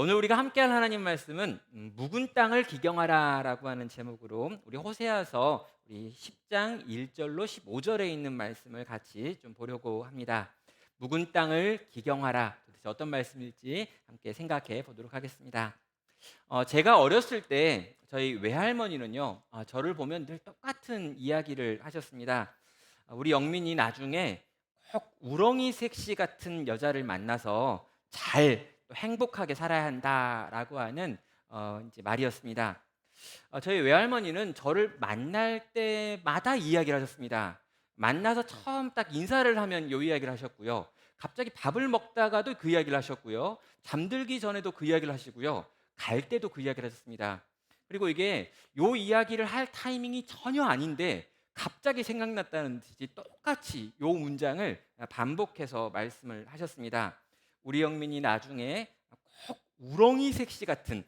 오늘 우리가 함께할 하나님 말씀은 묵은 땅을 기경하라라고 하는 제목으로 우리 호세아서 우리 10장 1절로 15절에 있는 말씀을 같이 좀 보려고 합니다. 묵은 땅을 기경하라, 도대체 어떤 말씀일지 함께 생각해 보도록 하겠습니다. 제가 어렸을 때 저희 외할머니는요, 저를 보면 늘 똑같은 이야기를 하셨습니다. 우리 영민이 나중에 꼭 우렁이 색시 같은 여자를 만나서 잘 또 행복하게 살아야 한다라고 하는 이제 말이었습니다. 저희 외할머니는 저를 만날 때마다 이 이야기를 하셨습니다. 만나서 처음 딱 인사를 하면 요 이야기를 하셨고요. 갑자기 밥을 먹다가도 그 이야기를 하셨고요. 잠들기 전에도 그 이야기를 하시고요. 갈 때도 그 이야기를 하셨습니다. 그리고 이게 요 이야기를 할 타이밍이 전혀 아닌데 갑자기 생각났다는 듯이 똑같이 요 문장을 반복해서 말씀을 하셨습니다. 우리 영민이 나중에 꼭 우렁이 색시 같은,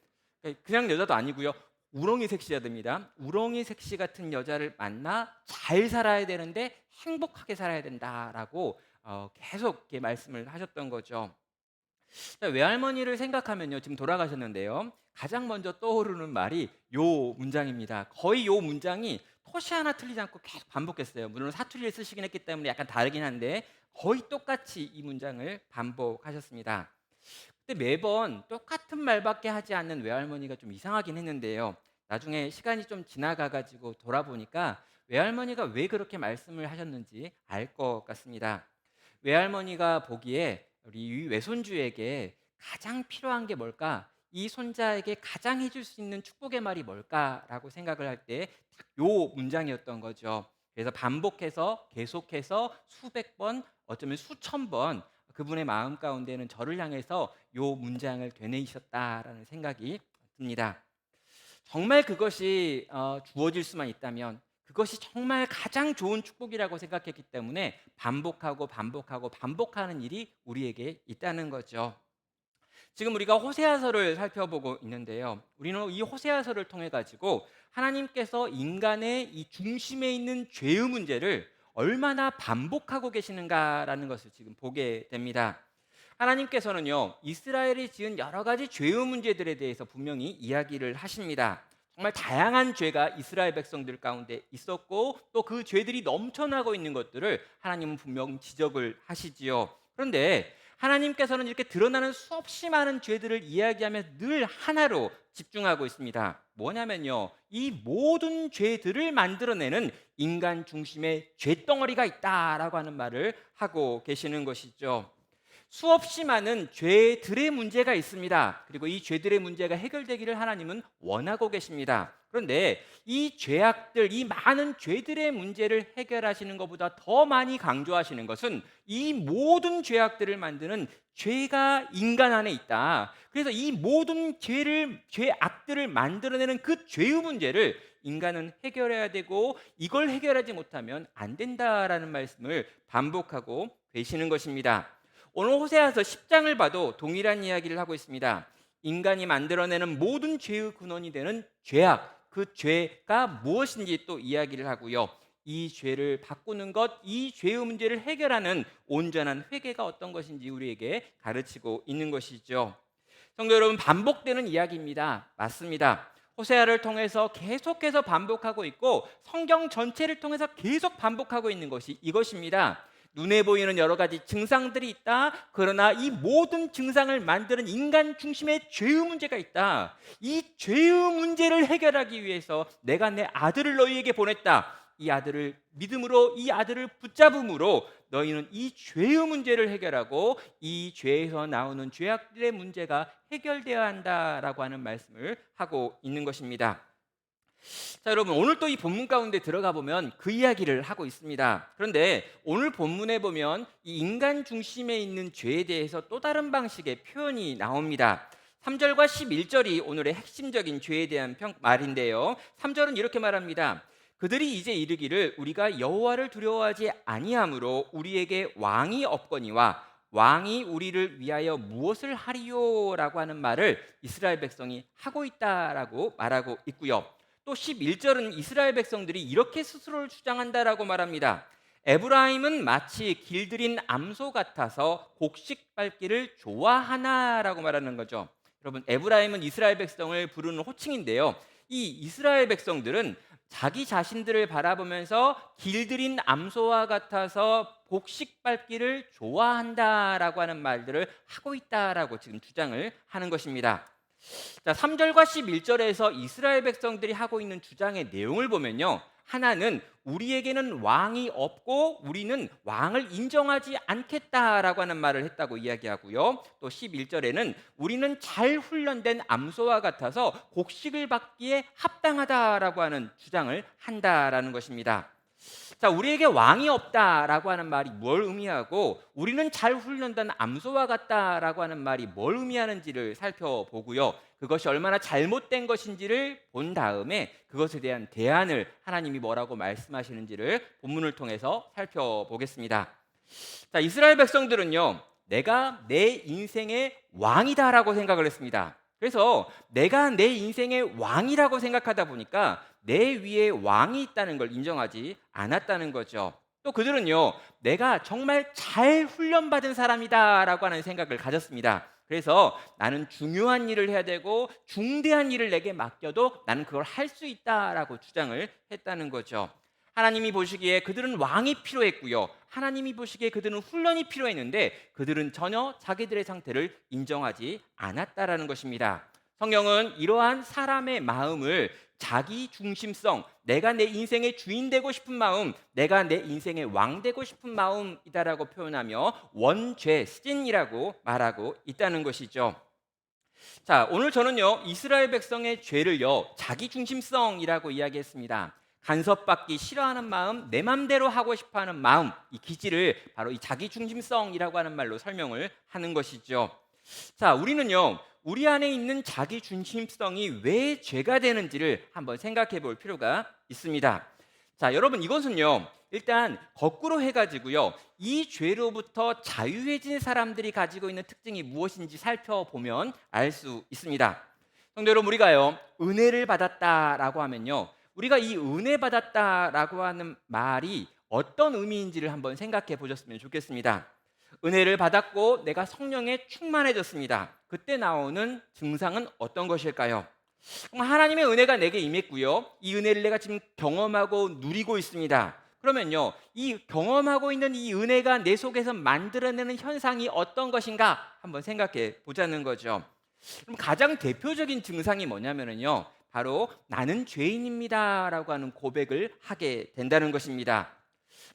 그냥 여자도 아니고요. 우렁이 색시여야 됩니다. 우렁이 색시 같은 여자를 만나 잘 살아야 되는데 행복하게 살아야 된다라고 계속 이렇게 말씀을 하셨던 거죠. 외할머니를 생각하면요, 지금 돌아가셨는데요, 가장 먼저 떠오르는 말이 요 문장입니다. 거의 요 문장이 토시 하나 틀리지 않고 계속 반복했어요. 물론 사투리를 쓰시긴 했기 때문에 약간 다르긴 한데 거의 똑같이 이 문장을 반복하셨습니다. 근데 매번 똑같은 말밖에 하지 않는 외할머니가 좀 이상하긴 했는데요. 나중에 시간이 좀 지나가가지고 돌아보니까 외할머니가 왜 그렇게 말씀을 하셨는지 알 것 같습니다. 외할머니가 보기에 우리 이 외손주에게 가장 필요한 게 뭘까? 이 손자에게 가장 해줄 수 있는 축복의 말이 뭘까라고 생각을 할 때 딱 요 문장이었던 거죠. 그래서 반복해서 계속해서 수백 번, 어쩌면 수천 번 그분의 마음 가운데는 저를 향해서 요 문장을 되뇌이셨다라는 생각이 듭니다. 정말 그것이 주어질 수만 있다면 그것이 정말 가장 좋은 축복이라고 생각했기 때문에 반복하고 반복하고 반복하는 일이 우리에게 있다는 거죠. 지금 우리가 호세아서를 살펴보고 있는데요. 우리는 이 호세아서를 통해 가지고 하나님께서 인간의 이 중심에 있는 죄의 문제를 얼마나 반복하고 계시는가라는 것을 지금 보게 됩니다. 하나님께서는요, 이스라엘이 지은 여러 가지 죄의 문제들에 대해서 분명히 이야기를 하십니다. 정말 다양한 죄가 이스라엘 백성들 가운데 있었고 또 그 죄들이 넘쳐나고 있는 것들을 하나님은 분명 지적을 하시지요. 그런데 하나님께서는 이렇게 드러나는 수없이 많은 죄들을 이야기하며 늘 하나로 집중하고 있습니다. 뭐냐면요, 이 모든 죄들을 만들어내는 인간 중심의 죄덩어리가 있다라고 하는 말을 하고 계시는 것이죠. 수없이 많은 죄들의 문제가 있습니다. 그리고 이 죄들의 문제가 해결되기를 하나님은 원하고 계십니다. 그런데 이 죄악들, 이 많은 죄들의 문제를 해결하시는 것보다 더 많이 강조하시는 것은 이 모든 죄악들을 만드는 죄가 인간 안에 있다. 그래서 이 모든 죄악들을 만들어내는 그 죄의 문제를 인간은 해결해야 되고 이걸 해결하지 못하면 안 된다라는 말씀을 반복하고 계시는 것입니다. 오늘 호세아서 10장을 봐도 동일한 이야기를 하고 있습니다. 인간이 만들어내는 모든 죄의 근원이 되는 죄악, 그 죄가 무엇인지 또 이야기를 하고요. 이 죄를 바꾸는 것, 이 죄의 문제를 해결하는 온전한 회개가 어떤 것인지 우리에게 가르치고 있는 것이죠. 성도 여러분, 반복되는 이야기입니다. 맞습니다. 호세아를 통해서 계속해서 반복하고 있고 성경 전체를 통해서 계속 반복하고 있는 것이 이것입니다. 눈에 보이는 여러 가지 증상들이 있다. 그러나 이 모든 증상을 만드는 인간 중심의 죄의 문제가 있다. 이 죄의 문제를 해결하기 위해서 내가 내 아들을 너희에게 보냈다. 이 아들을 믿음으로, 이 아들을 붙잡음으로 너희는 이 죄의 문제를 해결하고 이 죄에서 나오는 죄악들의 문제가 해결되어야 한다라고 하는 말씀을 하고 있는 것입니다. 자, 여러분, 오늘 또 이 본문 가운데 들어가 보면 그 이야기를 하고 있습니다. 그런데 오늘 본문에 보면 이 인간 중심에 있는 죄에 대해서 또 다른 방식의 표현이 나옵니다. 3절과 11절이 오늘의 핵심적인 죄에 대한 말인데요. 3절은 이렇게 말합니다. 그들이 이제 이르기를 우리가 여호와를 두려워하지 아니하므로 우리에게 왕이 없거니와 왕이 우리를 위하여 무엇을 하리요라고 하는 말을 이스라엘 백성이 하고 있다라고 말하고 있고요. 또 11절은 이스라엘 백성들이 이렇게 스스로를 주장한다라고 말합니다. 에브라임은 마치 길들인 암소 같아서 곡식 밟기를 좋아하나라고 말하는 거죠. 여러분, 에브라임은 이스라엘 백성을 부르는 호칭인데요. 이 이스라엘 백성들은 자기 자신들을 바라보면서 길들인 암소와 같아서 곡식 밟기를 좋아한다라고 하는 말들을 하고 있다라고 지금 주장을 하는 것입니다. 자, 3절과 11절에서 이스라엘 백성들이 하고 있는 주장의 내용을 보면요. 하나는 우리에게는 왕이 없고 우리는 왕을 인정하지 않겠다라고 하는 말을 했다고 이야기하고요. 또 11절에는 우리는 잘 훈련된 암소와 같아서 곡식을 받기에 합당하다라고 하는 주장을 한다라는 것입니다. 자, 우리에게 왕이 없다라고 하는 말이 뭘 의미하고 우리는 잘 훈련된 암소와 같다라고 하는 말이 뭘 의미하는지를 살펴보고요. 그것이 얼마나 잘못된 것인지를 본 다음에 그것에 대한 대안을 하나님이 뭐라고 말씀하시는지를 본문을 통해서 살펴보겠습니다. 자, 이스라엘 백성들은요, 내가 내 인생의 왕이다라고 생각을 했습니다. 그래서 내가 내 인생의 왕이라고 생각하다 보니까 내 위에 왕이 있다는 걸 인정하지 않았다는 거죠. 또 그들은요, 내가 정말 잘 훈련받은 사람이다라고 하는 생각을 가졌습니다. 그래서 나는 중요한 일을 해야 되고 중대한 일을 내게 맡겨도 나는 그걸 할 수 있다라고 주장을 했다는 거죠. 하나님이 보시기에 그들은 왕이 필요했고요. 하나님이 보시기에 그들은 훈련이 필요했는데 그들은 전혀 자기들의 상태를 인정하지 않았다라는 것입니다. 성경은 이러한 사람의 마음을 자기 중심성, 내가 내 인생의 주인 되고 싶은 마음, 내가 내 인생의 왕 되고 싶은 마음이다라고 표현하며 원죄, 신이라고 말하고 있다는 것이죠. 자, 오늘 저는요, 이스라엘 백성의 죄를요, 자기 중심성이라고 이야기했습니다. 간섭받기 싫어하는 마음, 내 맘대로 하고 싶어하는 마음, 이 기질을 바로 이 자기 중심성이라고 하는 말로 설명을 하는 것이죠. 자, 우리는요, 우리 안에 있는 자기 중심성이 왜 죄가 되는지를 한번 생각해 볼 필요가 있습니다. 자, 여러분, 이것은요, 일단 거꾸로 해가지고요, 이 죄로부터 자유해진 사람들이 가지고 있는 특징이 무엇인지 살펴보면 알 수 있습니다. 성도 여러분, 우리가요, 은혜를 받았다라고 하면요, 우리가 이 은혜 받았다라고 하는 말이 어떤 의미인지를 한번 생각해 보셨으면 좋겠습니다. 은혜를 받았고 내가 성령에 충만해졌습니다. 그때 나오는 증상은 어떤 것일까요? 하나님의 은혜가 내게 임했고요. 이 은혜를 내가 지금 경험하고 누리고 있습니다. 그러면요, 이 경험하고 있는 이 은혜가 내 속에서 만들어내는 현상이 어떤 것인가 한번 생각해 보자는 거죠. 그럼 가장 대표적인 증상이 뭐냐면요, 바로 나는 죄인입니다라고 하는 고백을 하게 된다는 것입니다.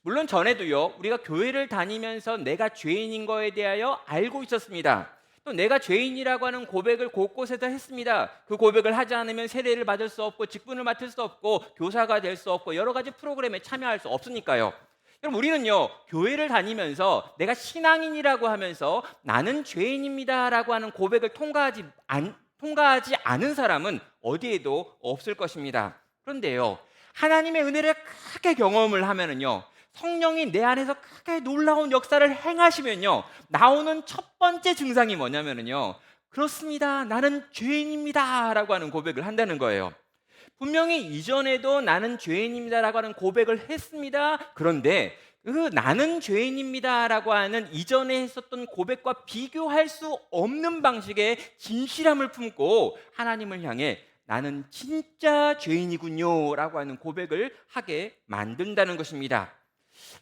물론 전에도요, 우리가 교회를 다니면서 내가 죄인인 거에 대하여 알고 있었습니다. 또 내가 죄인이라고 하는 고백을 곳곳에서 했습니다. 그 고백을 하지 않으면 세례를 받을 수 없고 직분을 맡을 수 없고 교사가 될 수 없고 여러 가지 프로그램에 참여할 수 없으니까요. 그럼 우리는요, 교회를 다니면서 내가 신앙인이라고 하면서 나는 죄인입니다라고 하는 고백을 통과하지 않은 사람은 어디에도 없을 것입니다. 그런데요, 하나님의 은혜를 크게 경험을 하면은요, 성령이 내 안에서 크게 놀라운 역사를 행하시면요, 나오는 첫 번째 증상이 뭐냐면요, 그렇습니다, 나는 죄인입니다 라고 하는 고백을 한다는 거예요. 분명히 이전에도 나는 죄인입니다라고 하는 고백을 했습니다. 그런데 그 나는 죄인입니다라고 하는 이전에 했었던 고백과 비교할 수 없는 방식의 진실함을 품고 하나님을 향해 나는 진짜 죄인이군요 라고 하는 고백을 하게 만든다는 것입니다.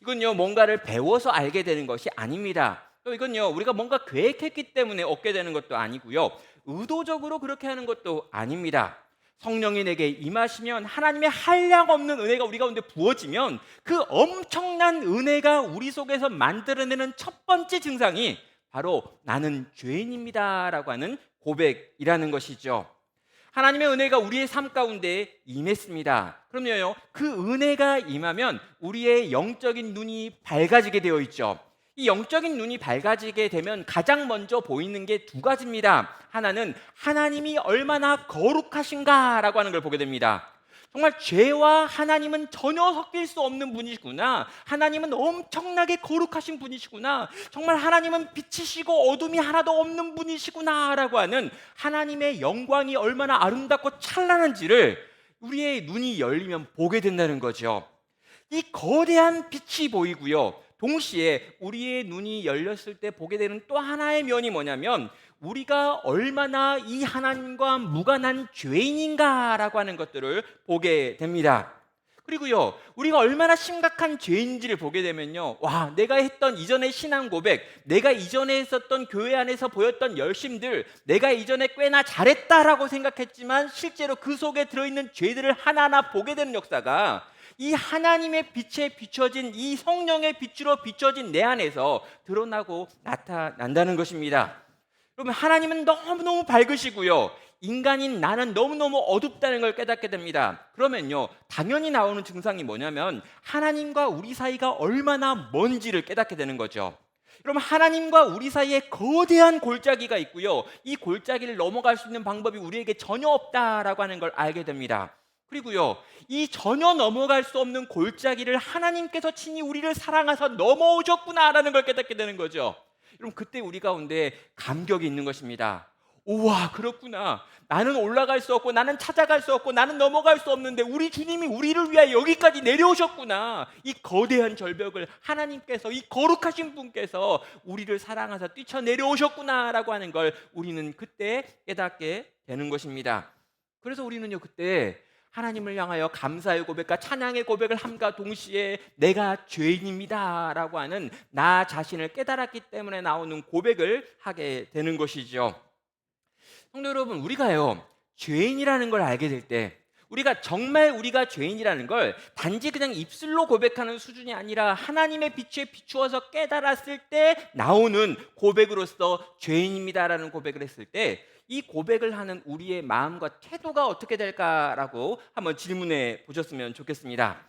이건요, 뭔가를 배워서 알게 되는 것이 아닙니다. 또 이건요, 우리가 뭔가 계획했기 때문에 얻게 되는 것도 아니고요, 의도적으로 그렇게 하는 것도 아닙니다. 성령이 내게 임하시면, 하나님의 한량없는 은혜가 우리 가운데 부어지면 그 엄청난 은혜가 우리 속에서 만들어내는 첫 번째 증상이 바로 나는 죄인입니다라고 하는 고백이라는 것이죠. 하나님의 은혜가 우리의 삶 가운데 임했습니다. 그럼요, 그 은혜가 임하면 우리의 영적인 눈이 밝아지게 되어 있죠. 이 영적인 눈이 밝아지게 되면 가장 먼저 보이는 게 두 가지입니다. 하나는 하나님이 얼마나 거룩하신가라고 하는 걸 보게 됩니다. 정말 죄와 하나님은 전혀 섞일 수 없는 분이시구나. 하나님은 엄청나게 거룩하신 분이시구나. 정말 하나님은 빛이시고 어둠이 하나도 없는 분이시구나라고 하는 하나님의 영광이 얼마나 아름답고 찬란한지를 우리의 눈이 열리면 보게 된다는 거죠. 이 거대한 빛이 보이고요, 동시에 우리의 눈이 열렸을 때 보게 되는 또 하나의 면이 뭐냐면 우리가 얼마나 이 하나님과 무관한 죄인인가라고 하는 것들을 보게 됩니다. 그리고요, 우리가 얼마나 심각한 죄인지를 보게 되면요, 와, 내가 했던 이전의 신앙 고백, 내가 이전에 했었던 교회 안에서 보였던 열심들, 내가 이전에 꽤나 잘했다라고 생각했지만 실제로 그 속에 들어있는 죄들을 하나하나 보게 되는 역사가 이 하나님의 빛에 비춰진, 이 성령의 빛으로 비춰진 내 안에서 드러나고 나타난다는 것입니다. 그러면 하나님은 너무너무 밝으시고요, 인간인 나는 너무너무 어둡다는 걸 깨닫게 됩니다. 그러면요, 당연히 나오는 증상이 뭐냐면 하나님과 우리 사이가 얼마나 먼지를 깨닫게 되는 거죠. 그럼 하나님과 우리 사이에 거대한 골짜기가 있고요, 이 골짜기를 넘어갈 수 있는 방법이 우리에게 전혀 없다라고 하는 걸 알게 됩니다. 그리고요, 이 전혀 넘어갈 수 없는 골짜기를 하나님께서 친히 우리를 사랑하셔서 넘어오셨구나라는 걸 깨닫게 되는 거죠. 그럼 그때 우리 가운데 감격이 있는 것입니다. 우와, 그렇구나. 나는 올라갈 수 없고, 나는 찾아갈 수 없고, 나는 넘어갈 수 없는데 우리 주님이 우리를 위하여 여기까지 내려오셨구나. 이 거대한 절벽을 하나님께서, 이 거룩하신 분께서 우리를 사랑하셔서 뛰쳐 내려오셨구나라고 하는 걸 우리는 그때 깨닫게 되는 것입니다. 그래서 우리는요, 그때 하나님을 향하여 감사의 고백과 찬양의 고백을 함과 동시에 내가 죄인입니다라고 하는 나 자신을 깨달았기 때문에 나오는 고백을 하게 되는 것이죠. 성도 여러분, 우리가요, 죄인이라는 걸 알게 될 때, 우리가 정말 우리가 죄인이라는 걸 단지 그냥 입술로 고백하는 수준이 아니라 하나님의 빛에 비추어서 깨달았을 때 나오는 고백으로서 죄인입니다라는 고백을 했을 때, 이 고백을 하는 우리의 마음과 태도가 어떻게 될까라고 한번 질문해 보셨으면 좋겠습니다.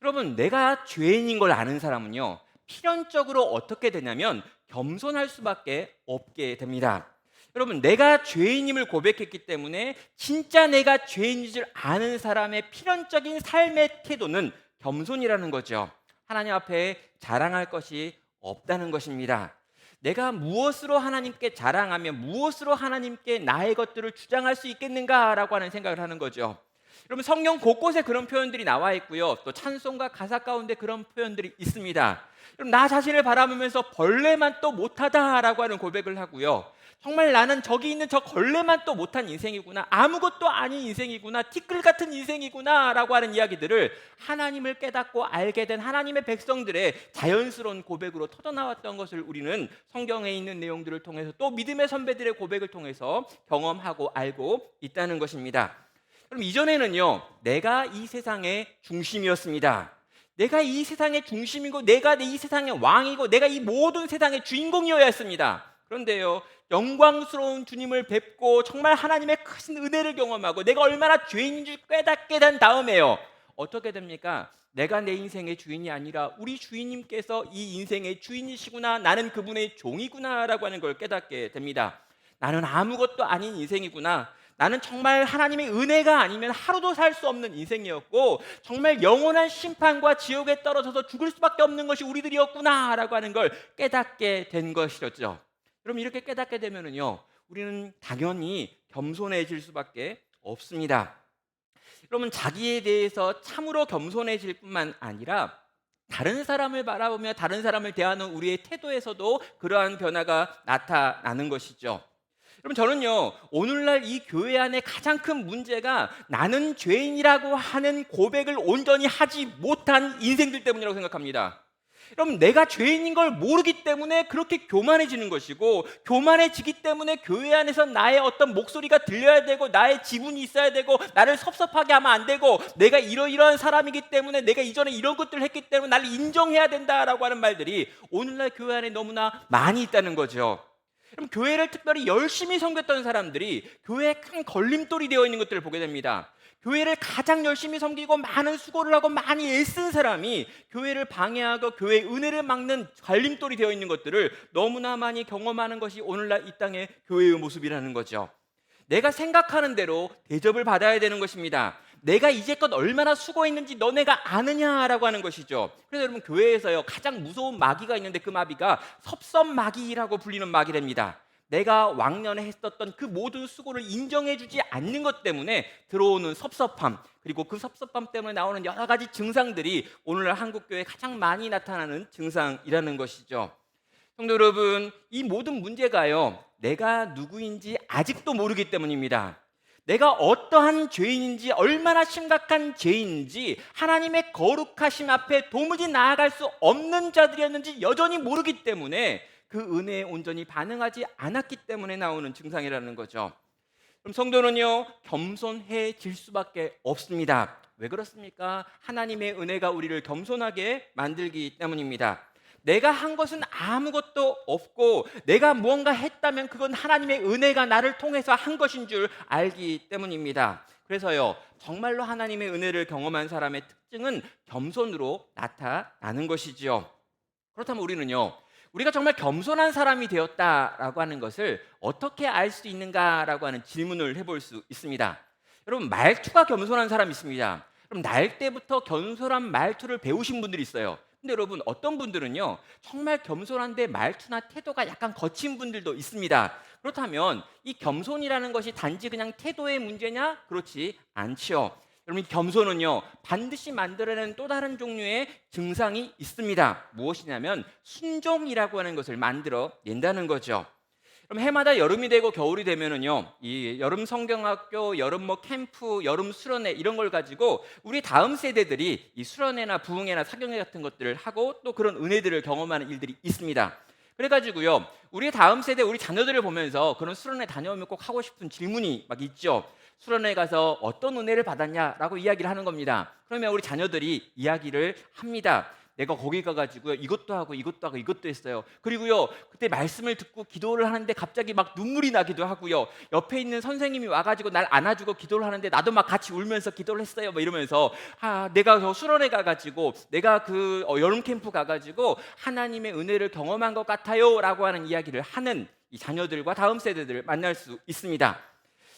여러분, 내가 죄인인 걸 아는 사람은요, 필연적으로 어떻게 되냐면 겸손할 수밖에 없게 됩니다. 여러분, 내가 죄인임을 고백했기 때문에 진짜 내가 죄인인 줄 아는 사람의 필연적인 삶의 태도는 겸손이라는 거죠. 하나님 앞에 자랑할 것이 없다는 것입니다. 내가 무엇으로 하나님께 자랑하며 무엇으로 하나님께 나의 것들을 주장할 수 있겠는가라고 하는 생각을 하는 거죠. 여러분, 성경 곳곳에 그런 표현들이 나와 있고요, 또 찬송가 가사 가운데 그런 표현들이 있습니다. 여러분, 나 자신을 바라보면서 벌레만 또 못하다라고 하는 고백을 하고요, 정말 나는 저기 있는 저 걸레만 또 못한 인생이구나, 아무것도 아닌 인생이구나, 티끌 같은 인생이구나 라고 하는 이야기들을 하나님을 깨닫고 알게 된 하나님의 백성들의 자연스러운 고백으로 터져나왔던 것을 우리는 성경에 있는 내용들을 통해서 또 믿음의 선배들의 고백을 통해서 경험하고 알고 있다는 것입니다. 그럼 이전에는요, 내가 이 세상의 중심이었습니다. 내가 이 세상의 중심이고, 내가 이 세상의 왕이고, 내가 이 모든 세상의 주인공이어야 했습니다. 그런데요, 영광스러운 주님을 뵙고 정말 하나님의 큰 은혜를 경험하고 내가 얼마나 죄인인 줄 깨닫게 된 다음에요, 어떻게 됩니까? 내가 내 인생의 주인이 아니라 우리 주인님께서 이 인생의 주인이시구나, 나는 그분의 종이구나 라고 하는 걸 깨닫게 됩니다. 나는 아무것도 아닌 인생이구나, 나는 정말 하나님의 은혜가 아니면 하루도 살 수 없는 인생이었고, 정말 영원한 심판과 지옥에 떨어져서 죽을 수밖에 없는 것이 우리들이었구나 라고 하는 걸 깨닫게 된 것이었죠. 그럼 이렇게 깨닫게 되면은요, 우리는 당연히 겸손해질 수밖에 없습니다. 여러분, 자기에 대해서 참으로 겸손해질 뿐만 아니라 다른 사람을 바라보며 다른 사람을 대하는 우리의 태도에서도 그러한 변화가 나타나는 것이죠. 여러분, 저는요, 오늘날 이 교회 안에 가장 큰 문제가 나는 죄인이라고 하는 고백을 온전히 하지 못한 인생들 때문이라고 생각합니다. 여러분, 내가 죄인인 걸 모르기 때문에 그렇게 교만해지는 것이고, 교만해지기 때문에 교회 안에서 나의 어떤 목소리가 들려야 되고, 나의 지분이 있어야 되고, 나를 섭섭하게 하면 안 되고, 내가 이러이러한 사람이기 때문에, 내가 이전에 이런 것들을 했기 때문에 나를 인정해야 된다라고 하는 말들이 오늘날 교회 안에 너무나 많이 있다는 거죠. 그럼 교회를 특별히 열심히 섬겼던 사람들이 교회에 큰 걸림돌이 되어 있는 것들을 보게 됩니다. 교회를 가장 열심히 섬기고 많은 수고를 하고 많이 애쓴 사람이 교회를 방해하고 교회의 은혜를 막는 걸림돌이 되어 있는 것들을 너무나 많이 경험하는 것이 오늘날 이 땅의 교회의 모습이라는 거죠. 내가 생각하는 대로 대접을 받아야 되는 것입니다. 내가 이제껏 얼마나 수고했는지 너네가 아느냐라고 하는 것이죠. 그래서 여러분, 교회에서요, 가장 무서운 마귀가 있는데 그 마귀가 섭섭마귀라고 불리는 마귀랍니다. 내가 왕년에 했었던 그 모든 수고를 인정해주지 않는 것 때문에 들어오는 섭섭함, 그리고 그 섭섭함 때문에 나오는 여러 가지 증상들이 오늘날 한국교회에 가장 많이 나타나는 증상이라는 것이죠. 성도 여러분, 이 모든 문제가요, 내가 누구인지 아직도 모르기 때문입니다. 내가 어떠한 죄인인지, 얼마나 심각한 죄인인지, 하나님의 거룩하심 앞에 도무지 나아갈 수 없는 자들이었는지 여전히 모르기 때문에 그 은혜에 온전히 반응하지 않았기 때문에 나오는 증상이라는 거죠. 그럼 성도는요, 겸손해질 수밖에 없습니다. 왜 그렇습니까? 하나님의 은혜가 우리를 겸손하게 만들기 때문입니다. 내가 한 것은 아무것도 없고 내가 무언가 했다면 그건 하나님의 은혜가 나를 통해서 한 것인 줄 알기 때문입니다. 그래서요, 정말로 하나님의 은혜를 경험한 사람의 특징은 겸손으로 나타나는 것이지요. 그렇다면 우리가 정말 겸손한 사람이 되었다라고 하는 것을 어떻게 알 수 있는가라고 하는 질문을 해볼 수 있습니다. 여러분, 말투가 겸손한 사람이 있습니다. 그럼 날 때부터 겸손한 말투를 배우신 분들이 있어요. 근데 여러분, 어떤 분들은요, 정말 겸손한데 말투나 태도가 약간 거친 분들도 있습니다. 그렇다면 이 겸손이라는 것이 단지 그냥 태도의 문제냐? 그렇지 않지요. 여러분, 이 겸손은요, 반드시 만들어내는 또 다른 종류의 증상이 있습니다. 무엇이냐면 순종이라고 하는 것을 만들어낸다는 거죠. 그럼 해마다 여름이 되고 겨울이 되면은요, 이 여름 성경학교, 여름 캠프, 여름 수련회 이런 걸 가지고 우리 다음 세대들이 이 수련회나 부흥회나 사경회 같은 것들을 하고 또 그런 은혜들을 경험하는 일들이 있습니다. 그래가지고요, 우리 다음 세대, 우리 자녀들을 보면서 그런 수련회 다녀오면 꼭 하고 싶은 질문이 막 있죠. 수련회 가서 어떤 은혜를 받았냐라고 이야기를 하는 겁니다. 그러면 우리 자녀들이 이야기를 합니다. 내가 거기 가가지고요, 이것도 하고 이것도 하고 이것도 했어요. 그리고요, 그때 말씀을 듣고 기도를 하는데 갑자기 막 눈물이 나기도 하고요, 옆에 있는 선생님이 와가지고 날 안아주고 기도를 하는데 나도 막 같이 울면서 기도를 했어요. 뭐 이러면서 내가 저 수련회 가가지고 내가 그 여름 캠프 가가지고 하나님의 은혜를 경험한 것 같아요라고 하는 이야기를 하는 이 자녀들과 다음 세대들을 만날 수 있습니다.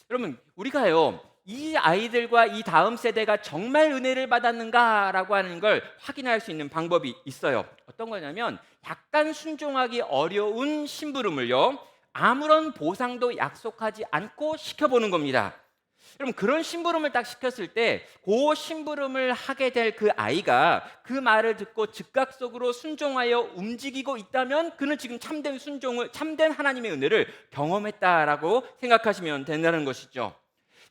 여러분, 우리가요, 이 아이들과 이 다음 세대가 정말 은혜를 받았는가라고 하는 걸 확인할 수 있는 방법이 있어요. 어떤 거냐면 약간 순종하기 어려운 심부름을요, 아무런 보상도 약속하지 않고 시켜보는 겁니다. 여러분, 그런 심부름을 딱 시켰을 때 그 심부름을 하게 될 그 아이가 그 말을 듣고 즉각적으로 순종하여 움직이고 있다면 그는 지금 참된 하나님의 은혜를 경험했다라고 생각하시면 된다는 것이죠.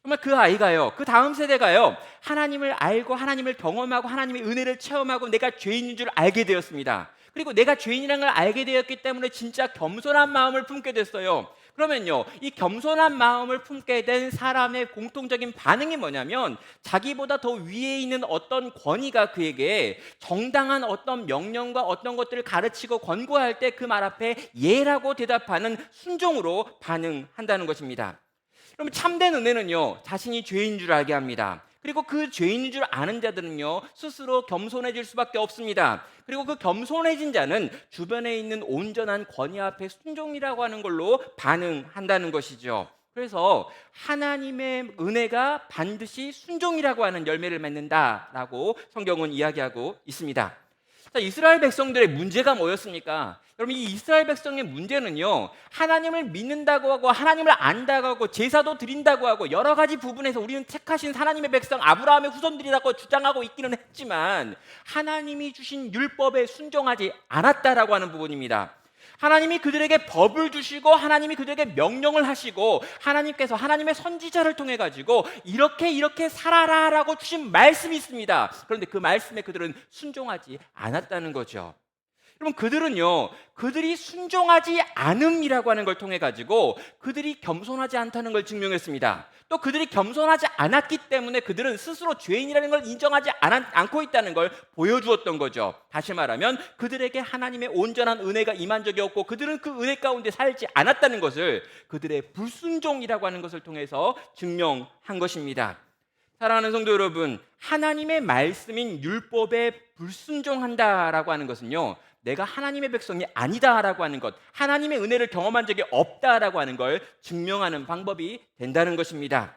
정말 그 아이가요, 그 다음 세대가요, 하나님을 알고 하나님을 경험하고 하나님의 은혜를 체험하고 내가 죄인인 줄 알게 되었습니다. 그리고 내가 죄인이라는 걸 알게 되었기 때문에 진짜 겸손한 마음을 품게 됐어요. 그러면요, 이 겸손한 마음을 품게 된 사람의 공통적인 반응이 뭐냐면 자기보다 더 위에 있는 어떤 권위가 그에게 정당한 어떤 명령과 어떤 것들을 가르치고 권고할 때 그 말 앞에 예라고 대답하는 순종으로 반응한다는 것입니다. 그럼 참된 은혜는요, 자신이 죄인 줄 알게 합니다. 그리고 그 죄인인 줄 아는 자들은요, 스스로 겸손해질 수밖에 없습니다. 그리고 그 겸손해진 자는 주변에 있는 온전한 권위 앞에 순종이라고 하는 걸로 반응한다는 것이죠. 그래서 하나님의 은혜가 반드시 순종이라고 하는 열매를 맺는다라고 성경은 이야기하고 있습니다. 자, 이스라엘 백성들의 문제가 뭐였습니까? 여러분, 이 이스라엘 백성의 문제는요, 하나님을 믿는다고 하고 하나님을 안다고 하고 제사도 드린다고 하고 여러 가지 부분에서 우리는 택하신 하나님의 백성 아브라함의 후손들이라고 주장하고 있기는 했지만 하나님이 주신 율법에 순종하지 않았다라고 하는 부분입니다. 하나님이 그들에게 법을 주시고 하나님이 그들에게 명령을 하시고 하나님께서 하나님의 선지자를 통해 가지고 이렇게 살아라라고 주신 말씀이 있습니다. 그런데 그 말씀에 그들은 순종하지 않았다는 거죠. 여러분, 그들이 순종하지 않음이라고 하는 걸 통해 가지고 그들이 겸손하지 않다는 걸 증명했습니다. 또 그들이 겸손하지 않았기 때문에 그들은 스스로 죄인이라는 걸 인정하지 않고 있다는 걸 보여주었던 거죠. 다시 말하면 그들에게 하나님의 온전한 은혜가 임한 적이 없고 그들은 그 은혜 가운데 살지 않았다는 것을 그들의 불순종이라고 하는 것을 통해서 증명한 것입니다. 사랑하는 성도 여러분, 하나님의 말씀인 율법에 불순종한다라고 하는 것은요, 내가 하나님의 백성이 아니다라고 하는 것, 하나님의 은혜를 경험한 적이 없다라고 하는 걸 증명하는 방법이 된다는 것입니다.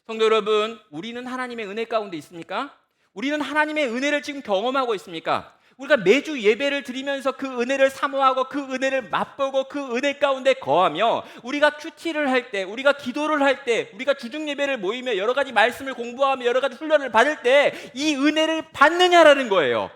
성도 여러분, 우리는 하나님의 은혜 가운데 있습니까? 우리는 하나님의 은혜를 지금 경험하고 있습니까? 우리가 매주 예배를 드리면서 그 은혜를 사모하고 그 은혜를 맛보고 그 은혜 가운데 거하며 우리가 큐티를 할 때, 우리가 기도를 할 때, 우리가 주중 예배를 모이며 여러 가지 말씀을 공부하며 여러 가지 훈련을 받을 때 이 은혜를 받느냐라는 거예요.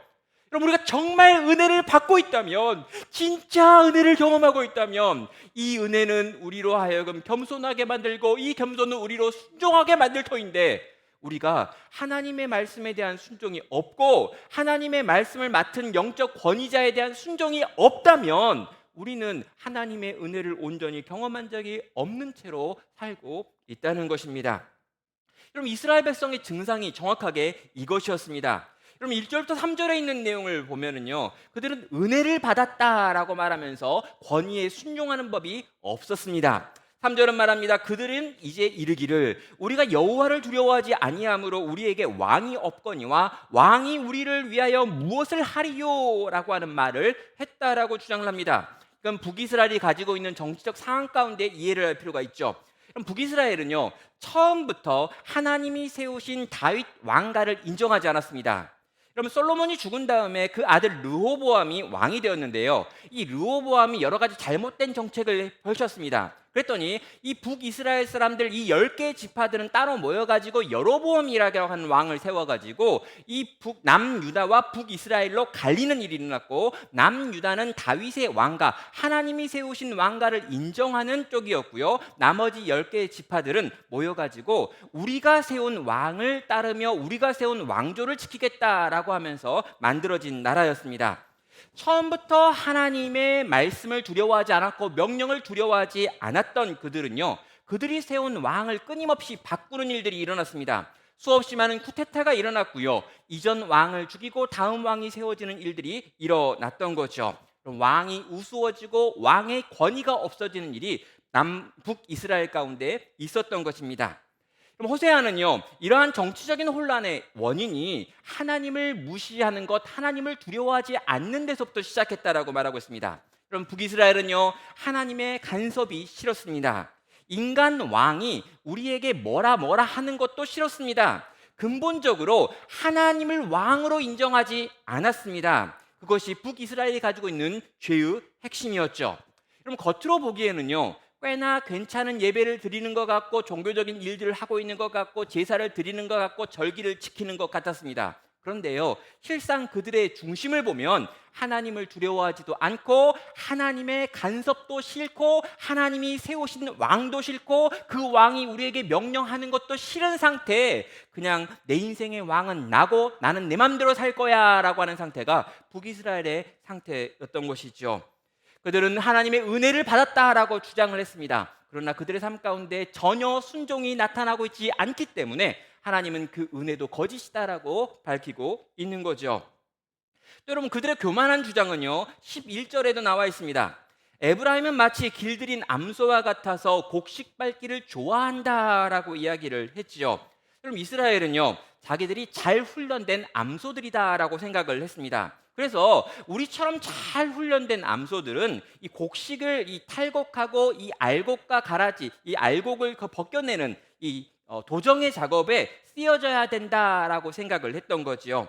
여러분, 우리가 정말 은혜를 받고 있다면, 진짜 은혜를 경험하고 있다면, 이 은혜는 우리로 하여금 겸손하게 만들고 이 겸손은 우리로 순종하게 만들 터인데, 우리가 하나님의 말씀에 대한 순종이 없고 하나님의 말씀을 맡은 영적 권위자에 대한 순종이 없다면 우리는 하나님의 은혜를 온전히 경험한 적이 없는 채로 살고 있다는 것입니다. 여러분, 이스라엘 백성의 증상이 정확하게 이것이었습니다. 여러분, 1절부터 3절에 있는 내용을 보면은요, 그들은 은혜를 받았다라고 말하면서 권위에 순종하는 법이 없었습니다. 3절은 말합니다. 그들은 이제 이르기를 우리가 여호와를 두려워하지 아니함으로 우리에게 왕이 없거니와 왕이 우리를 위하여 무엇을 하리요라고 하는 말을 했다라고 주장을 합니다. 그럼 북이스라엘이 가지고 있는 정치적 상황 가운데 이해를 할 필요가 있죠. 그럼 북이스라엘은요, 처음부터 하나님이 세우신 다윗 왕가를 인정하지 않았습니다. 여러분, 솔로몬이 죽은 다음에 그 아들 르호보암이 왕이 되었는데요, 이 르호보암이 여러 가지 잘못된 정책을 펼쳤습니다. 그랬더니 이 북이스라엘 사람들, 이 10개의 지파들은 따로 모여가지고 여로보암이라고 하는 왕을 세워가지고 이 남유다와 북이스라엘로 갈리는 일이 일어났고, 남유다는 다윗의 왕가, 하나님이 세우신 왕가를 인정하는 쪽이었고요, 나머지 10개의 지파들은 모여가지고 우리가 세운 왕을 따르며 우리가 세운 왕조를 지키겠다라고 하면서 만들어진 나라였습니다. 처음부터 하나님의 말씀을 두려워하지 않았고 명령을 두려워하지 않았던 그들은요, 그들이 세운 왕을 끊임없이 바꾸는 일들이 일어났습니다. 수없이 많은 쿠데타가 일어났고요, 이전 왕을 죽이고 다음 왕이 세워지는 일들이 일어났던 거죠. 왕이 우스워지고 왕의 권위가 없어지는 일이 남북 이스라엘 가운데 있었던 것입니다. 그럼 호세아는요, 이러한 정치적인 혼란의 원인이 하나님을 무시하는 것, 하나님을 두려워하지 않는 데서부터 시작했다라고 말하고 있습니다. 그럼 북이스라엘은요, 하나님의 간섭이 싫었습니다. 인간 왕이 우리에게 뭐라 하는 것도 싫었습니다. 근본적으로 하나님을 왕으로 인정하지 않았습니다. 그것이 북이스라엘이 가지고 있는 죄의 핵심이었죠. 그럼 겉으로 보기에는요, 꽤나 괜찮은 예배를 드리는 것 같고 종교적인 일들을 하고 있는 것 같고 제사를 드리는 것 같고 절기를 지키는 것 같았습니다. 그런데요, 실상 그들의 중심을 보면 하나님을 두려워하지도 않고 하나님의 간섭도 싫고 하나님이 세우신 왕도 싫고 그 왕이 우리에게 명령하는 것도 싫은 상태에 그냥 내 인생의 왕은 나고 나는 내 맘대로 살 거야 라고 하는 상태가 북이스라엘의 상태였던 것이죠. 그들은 하나님의 은혜를 받았다라고 주장을 했습니다. 그러나 그들의 삶 가운데 전혀 순종이 나타나고 있지 않기 때문에 하나님은 그 은혜도 거짓이다라고 밝히고 있는 거죠. 또 여러분, 그들의 교만한 주장은요, 11절에도 나와 있습니다. 에브라임은 마치 길들인 암소와 같아서 곡식 밟기를 좋아한다라고 이야기를 했지요. 그럼 이스라엘은요, 자기들이 잘 훈련된 암소들이다라고 생각을 했습니다. 그래서 우리처럼 잘 훈련된 암소들은 이 곡식을 이 탈곡하고 이 알곡과 가라지, 이 알곡을 벗겨내는 이 도정의 작업에 쓰여져야 된다라고 생각을 했던 거지요.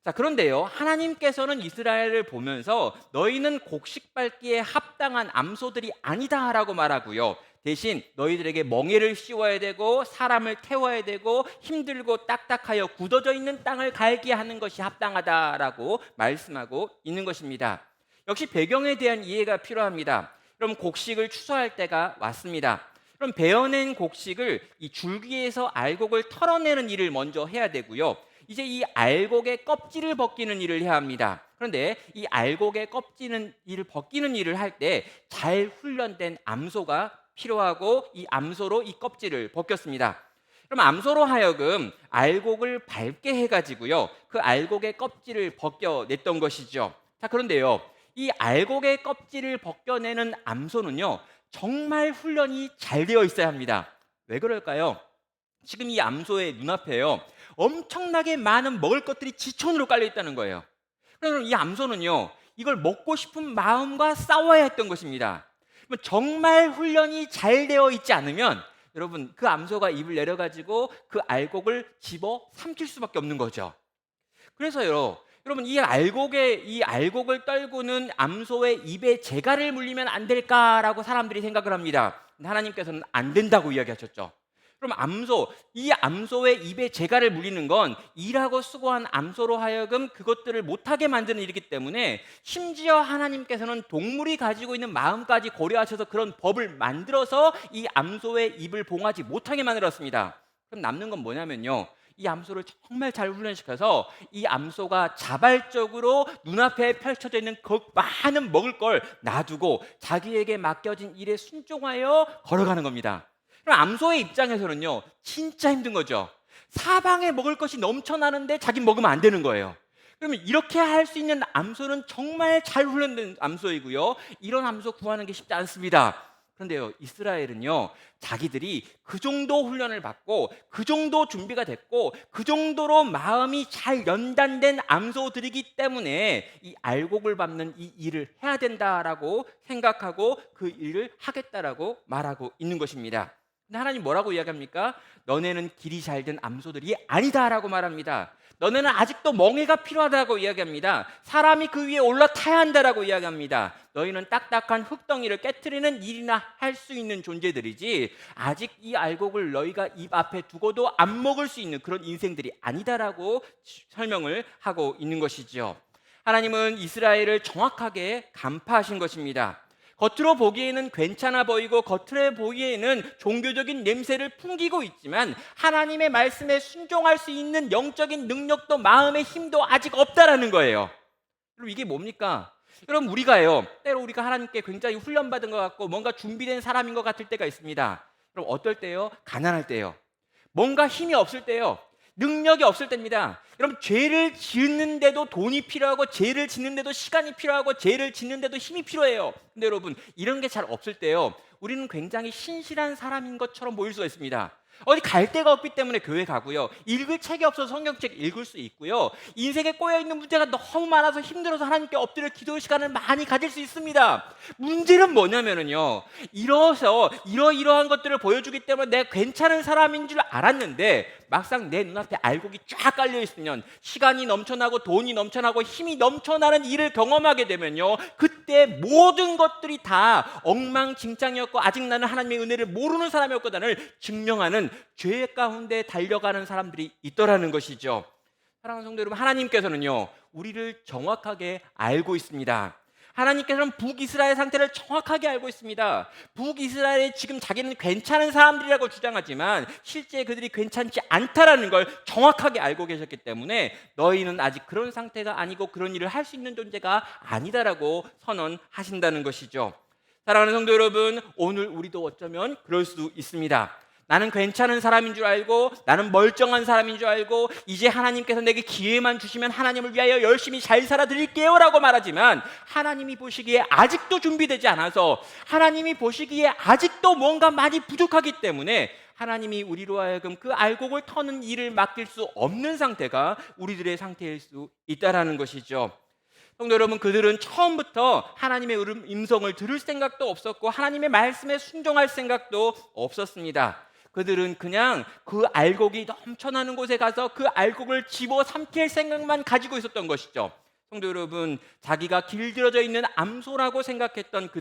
자, 그런데요, 하나님께서는 이스라엘을 보면서 너희는 곡식 밟기에 합당한 암소들이 아니다라고 말하고요, 대신 너희들에게 멍에를 씌워야 되고 사람을 태워야 되고 힘들고 딱딱하여 굳어져 있는 땅을 갈게 하는 것이 합당하다라고 말씀하고 있는 것입니다. 역시 배경에 대한 이해가 필요합니다. 그럼 곡식을 추수할 때가 왔습니다. 그럼 베어낸 곡식을 이 줄기에서 알곡을 털어내는 일을 먼저 해야 되고요, 이제 이 알곡의 껍질을 벗기는 일을 해야 합니다. 그런데 이 알곡의 벗기는 일을 할 때 잘 훈련된 암소가 필요하고 이 암소로 이 껍질을 벗겼습니다. 그럼 암소로 하여금 알곡을 밟게 해가지고요, 그 알곡의 껍질을 벗겨냈던 것이죠. 자, 그런데요, 이 알곡의 껍질을 벗겨내는 암소는요, 정말 훈련이 잘 되어 있어야 합니다. 왜 그럴까요? 지금 이 암소의 눈앞에요, 엄청나게 많은 먹을 것들이 지천으로 깔려 있다는 거예요. 그래서 이 암소는요, 이걸 먹고 싶은 마음과 싸워야 했던 것입니다. 정말 훈련이 잘 되어 있지 않으면 여러분, 그 암소가 입을 내려가지고 그 알곡을 집어 삼킬 수밖에 없는 거죠. 그래서요, 여러분, 이 알곡을 떨구는 암소의 입에 재갈을 물리면 안 될까라고 사람들이 생각을 합니다. 근데 하나님께서는 안 된다고 이야기하셨죠. 그럼 암소, 이 암소의 입에 재갈을 물리는 건 일하고 수고한 암소로 하여금 그것들을 못하게 만드는 일이기 때문에 심지어 하나님께서는 동물이 가지고 있는 마음까지 고려하셔서 그런 법을 만들어서 이 암소의 입을 봉하지 못하게 만들었습니다. 그럼 남는 건 뭐냐면요, 이 암소를 정말 잘 훈련시켜서 이 암소가 자발적으로 눈앞에 펼쳐져 있는 그 많은 먹을 걸 놔두고 자기에게 맡겨진 일에 순종하여 걸어가는 겁니다. 그럼 암소의 입장에서는요, 진짜 힘든 거죠. 사방에 먹을 것이 넘쳐나는데 자기는 먹으면 안 되는 거예요. 그러면 이렇게 할 수 있는 암소는 정말 잘 훈련된 암소이고요, 이런 암소 구하는 게 쉽지 않습니다. 그런데요, 이스라엘은요, 자기들이 그 정도 훈련을 받고 그 정도 준비가 됐고 그 정도로 마음이 잘 연단된 암소들이기 때문에 이 알곡을 밟는 이 일을 해야 된다라고 생각하고 그 일을 하겠다라고 말하고 있는 것입니다. 근데 하나님 뭐라고 이야기합니까? 너네는 길이 잘된 암소들이 아니다라고 말합니다. 너네는 아직도 멍에가 필요하다고 이야기합니다. 사람이 그 위에 올라타야 한다라고 이야기합니다. 너희는 딱딱한 흙덩이를 깨트리는 일이나 할 수 있는 존재들이지 아직 이 알곡을 너희가 입 앞에 두고도 안 먹을 수 있는 그런 인생들이 아니다라고 설명을 하고 있는 것이죠. 하나님은 이스라엘을 정확하게 간파하신 것입니다. 겉으로 보기에는 괜찮아 보이고 겉으로 보기에는 종교적인 냄새를 풍기고 있지만 하나님의 말씀에 순종할 수 있는 영적인 능력도 마음의 힘도 아직 없다라는 거예요. 그럼 이게 뭡니까? 여러분, 우리가요, 때로 우리가 하나님께 굉장히 훈련받은 것 같고 뭔가 준비된 사람인 것 같을 때가 있습니다. 그럼 어떨 때요? 가난할 때요. 뭔가 힘이 없을 때요. 능력이 없을 때입니다. 여러분, 죄를 짓는데도 돈이 필요하고 죄를 짓는데도 시간이 필요하고 죄를 짓는데도 힘이 필요해요. 근데 여러분, 이런 게 잘 없을 때요, 우리는 굉장히 신실한 사람인 것처럼 보일 수가 있습니다. 어디 갈 데가 없기 때문에 교회 가고요, 읽을 책이 없어서 성경책 읽을 수 있고요, 인생에 꼬여있는 문제가 너무 많아서 힘들어서 하나님께 엎드려 기도의 시간을 많이 가질 수 있습니다. 문제는 뭐냐면요, 이러이러한 것들을 보여주기 때문에 내가 괜찮은 사람인 줄 알았는데 막상 내 눈앞에 알곡이 쫙 깔려 있으면, 시간이 넘쳐나고 돈이 넘쳐나고 힘이 넘쳐나는 일을 경험하게 되면요, 그때 모든 것들이 다 엉망진창이었고 아직 나는 하나님의 은혜를 모르는 사람이었거든을 증명하는 죄 가운데 달려가는 사람들이 있더라는 것이죠. 사랑하는 성도 여러분, 하나님께서는요, 우리를 정확하게 알고 있습니다. 하나님께서는 북이스라엘 상태를 정확하게 알고 있습니다. 북이스라엘이 지금 자기는 괜찮은 사람들이라고 주장하지만 실제 그들이 괜찮지 않다라는 걸 정확하게 알고 계셨기 때문에 너희는 아직 그런 상태가 아니고 그런 일을 할 수 있는 존재가 아니다라고 선언하신다는 것이죠. 사랑하는 성도 여러분, 오늘 우리도 어쩌면 그럴 수 있습니다. 나는 괜찮은 사람인 줄 알고, 나는 멀쩡한 사람인 줄 알고, 이제 하나님께서 내게 기회만 주시면 하나님을 위하여 열심히 잘 살아드릴게요 라고 말하지만, 하나님이 보시기에 아직도 준비되지 않아서, 하나님이 보시기에 아직도 뭔가 많이 부족하기 때문에 하나님이 우리로 하여금 그 알곡을 터는 일을 맡길 수 없는 상태가 우리들의 상태일 수 있다는 것이죠. 성도 여러분, 그들은 처음부터 하나님의 음성을 들을 생각도 없었고 하나님의 말씀에 순종할 생각도 없었습니다. 그들은 그냥 그 알곡이 넘쳐나는 곳에 가서 그 알곡을 집어삼킬 생각만 가지고 있었던 것이죠. 성도 여러분, 자기가 길들여져 있는 암소라고 생각했던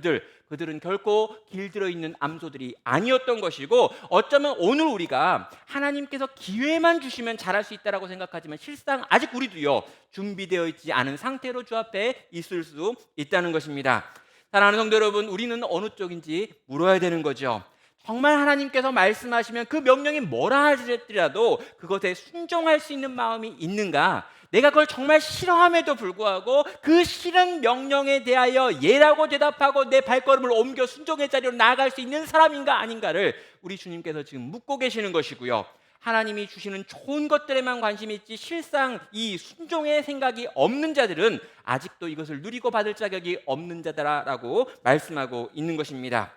그들은 결코 길들여 있는 암소들이 아니었던 것이고, 어쩌면 오늘 우리가 하나님께서 기회만 주시면 잘할 수 있다라고 생각하지만 실상 아직 우리도요, 준비되어 있지 않은 상태로 주 앞에 있을 수 있다는 것입니다. 사랑하는 성도 여러분, 우리는 어느 쪽인지 물어야 되는 거죠. 정말 하나님께서 말씀하시면 그 명령이 뭐라 하더라도 그것에 순종할 수 있는 마음이 있는가? 내가 그걸 정말 싫어함에도 불구하고 그 싫은 명령에 대하여 예라고 대답하고 내 발걸음을 옮겨 순종의 자리로 나아갈 수 있는 사람인가 아닌가를 우리 주님께서 지금 묻고 계시는 것이고요. 하나님이 주시는 좋은 것들에만 관심이 있지 실상 이 순종의 생각이 없는 자들은 아직도 이것을 누리고 받을 자격이 없는 자다라고 말씀하고 있는 것입니다.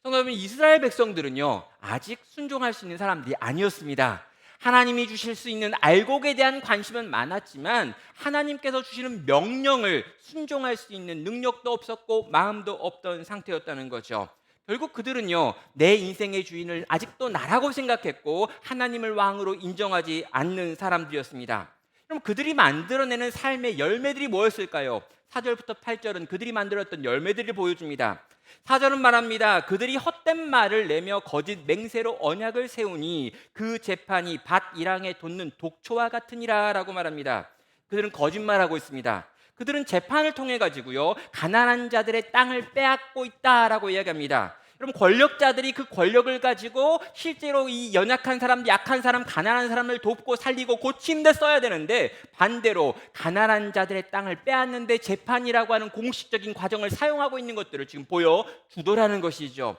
성도 여러분, 이스라엘 백성들은요, 아직 순종할 수 있는 사람들이 아니었습니다. 하나님이 주실 수 있는 알곡에 대한 관심은 많았지만 하나님께서 주시는 명령을 순종할 수 있는 능력도 없었고 마음도 없던 상태였다는 거죠. 결국 그들은요, 내 인생의 주인을 아직도 나라고 생각했고 하나님을 왕으로 인정하지 않는 사람들이었습니다. 그럼 그들이 만들어내는 삶의 열매들이 뭐였을까요? 4절부터 8절은 그들이 만들었던 열매들을 보여줍니다. 사절은 말합니다. 그들이 헛된 말을 내며 거짓 맹세로 언약을 세우니 그 재판이 밭 일항에 돋는 독초와 같으니라 라고 말합니다. 그들은 거짓말하고 있습니다. 그들은 재판을 통해 가지고요, 가난한 자들의 땅을 빼앗고 있다라고 이야기합니다. 여러분, 권력자들이 그 권력을 가지고 실제로 이 연약한 사람, 약한 사람, 가난한 사람을 돕고 살리고 고치는 데 써야 되는데, 반대로 가난한 자들의 땅을 빼앗는데 재판이라고 하는 공식적인 과정을 사용하고 있는 것들을 지금 보여주더라는 것이죠.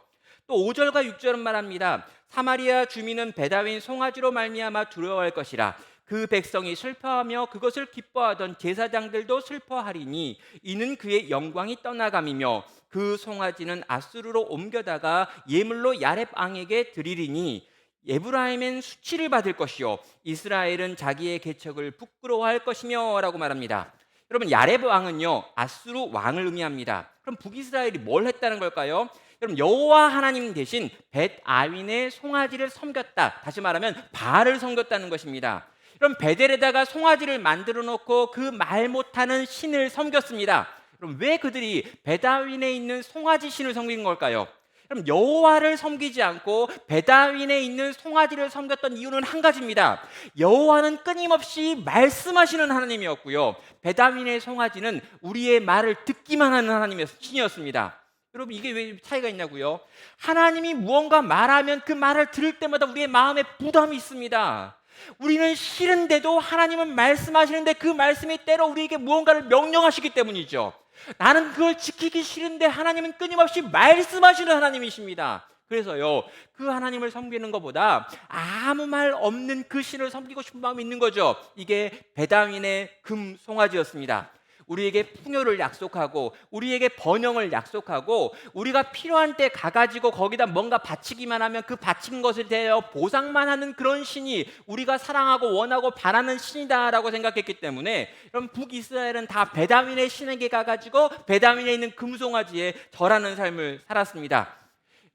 또 5절과 6절은 말합니다. 사마리아 주민은 배다윈 송아지로 말미암아 두려워할 것이라. 그 백성이 슬퍼하며 그것을 기뻐하던 제사장들도 슬퍼하리니 이는 그의 영광이 떠나감이며 그 송아지는 아수르로 옮겨다가 예물로 야렙 왕에게 드리리니 에브라임은 수치를 받을 것이요 이스라엘은 자기의 개척을 부끄러워할 것이며 라고 말합니다. 여러분, 야렙 왕은요, 아수르 왕을 의미합니다. 그럼 북이스라엘이 뭘 했다는 걸까요? 여러분, 여호와 하나님 대신 벳 아윈의 송아지를 섬겼다. 다시 말하면 바알을 섬겼다는 것입니다. 그럼 베델에다가 송아지를 만들어 놓고 그 말 못하는 신을 섬겼습니다. 그럼 왜 그들이 베다윈에 있는 송아지 신을 섬긴 걸까요? 그럼 여호와를 섬기지 않고 베다윈에 있는 송아지를 섬겼던 이유는 한 가지입니다. 여호와는 끊임없이 말씀하시는 하나님이었고요, 베다윈의 송아지는 우리의 말을 듣기만 하는 하나님의 신이었습니다. 여러분, 이게 왜 차이가 있냐고요? 하나님이 무언가 말하면 그 말을 들을 때마다 우리의 마음에 부담이 있습니다. 우리는 싫은데도 하나님은 말씀하시는데 그 말씀이 때로 우리에게 무언가를 명령하시기 때문이죠. 나는 그걸 지키기 싫은데 하나님은 끊임없이 말씀하시는 하나님이십니다. 그래서요, 그 하나님을 섬기는 것보다 아무 말 없는 그 신을 섬기고 싶은 마음이 있는 거죠. 이게 베다윈의 금 송아지였습니다. 우리에게 풍요를 약속하고 우리에게 번영을 약속하고 우리가 필요한 때 가가지고 거기다 뭔가 바치기만 하면 그 바친 것에 대하여 보상만 하는 그런 신이 우리가 사랑하고 원하고 바라는 신이다라고 생각했기 때문에, 그럼 북이스라엘은 다 베다윈의 신에게 가가지고 베다윈에 있는 금송아지에 절하는 삶을 살았습니다.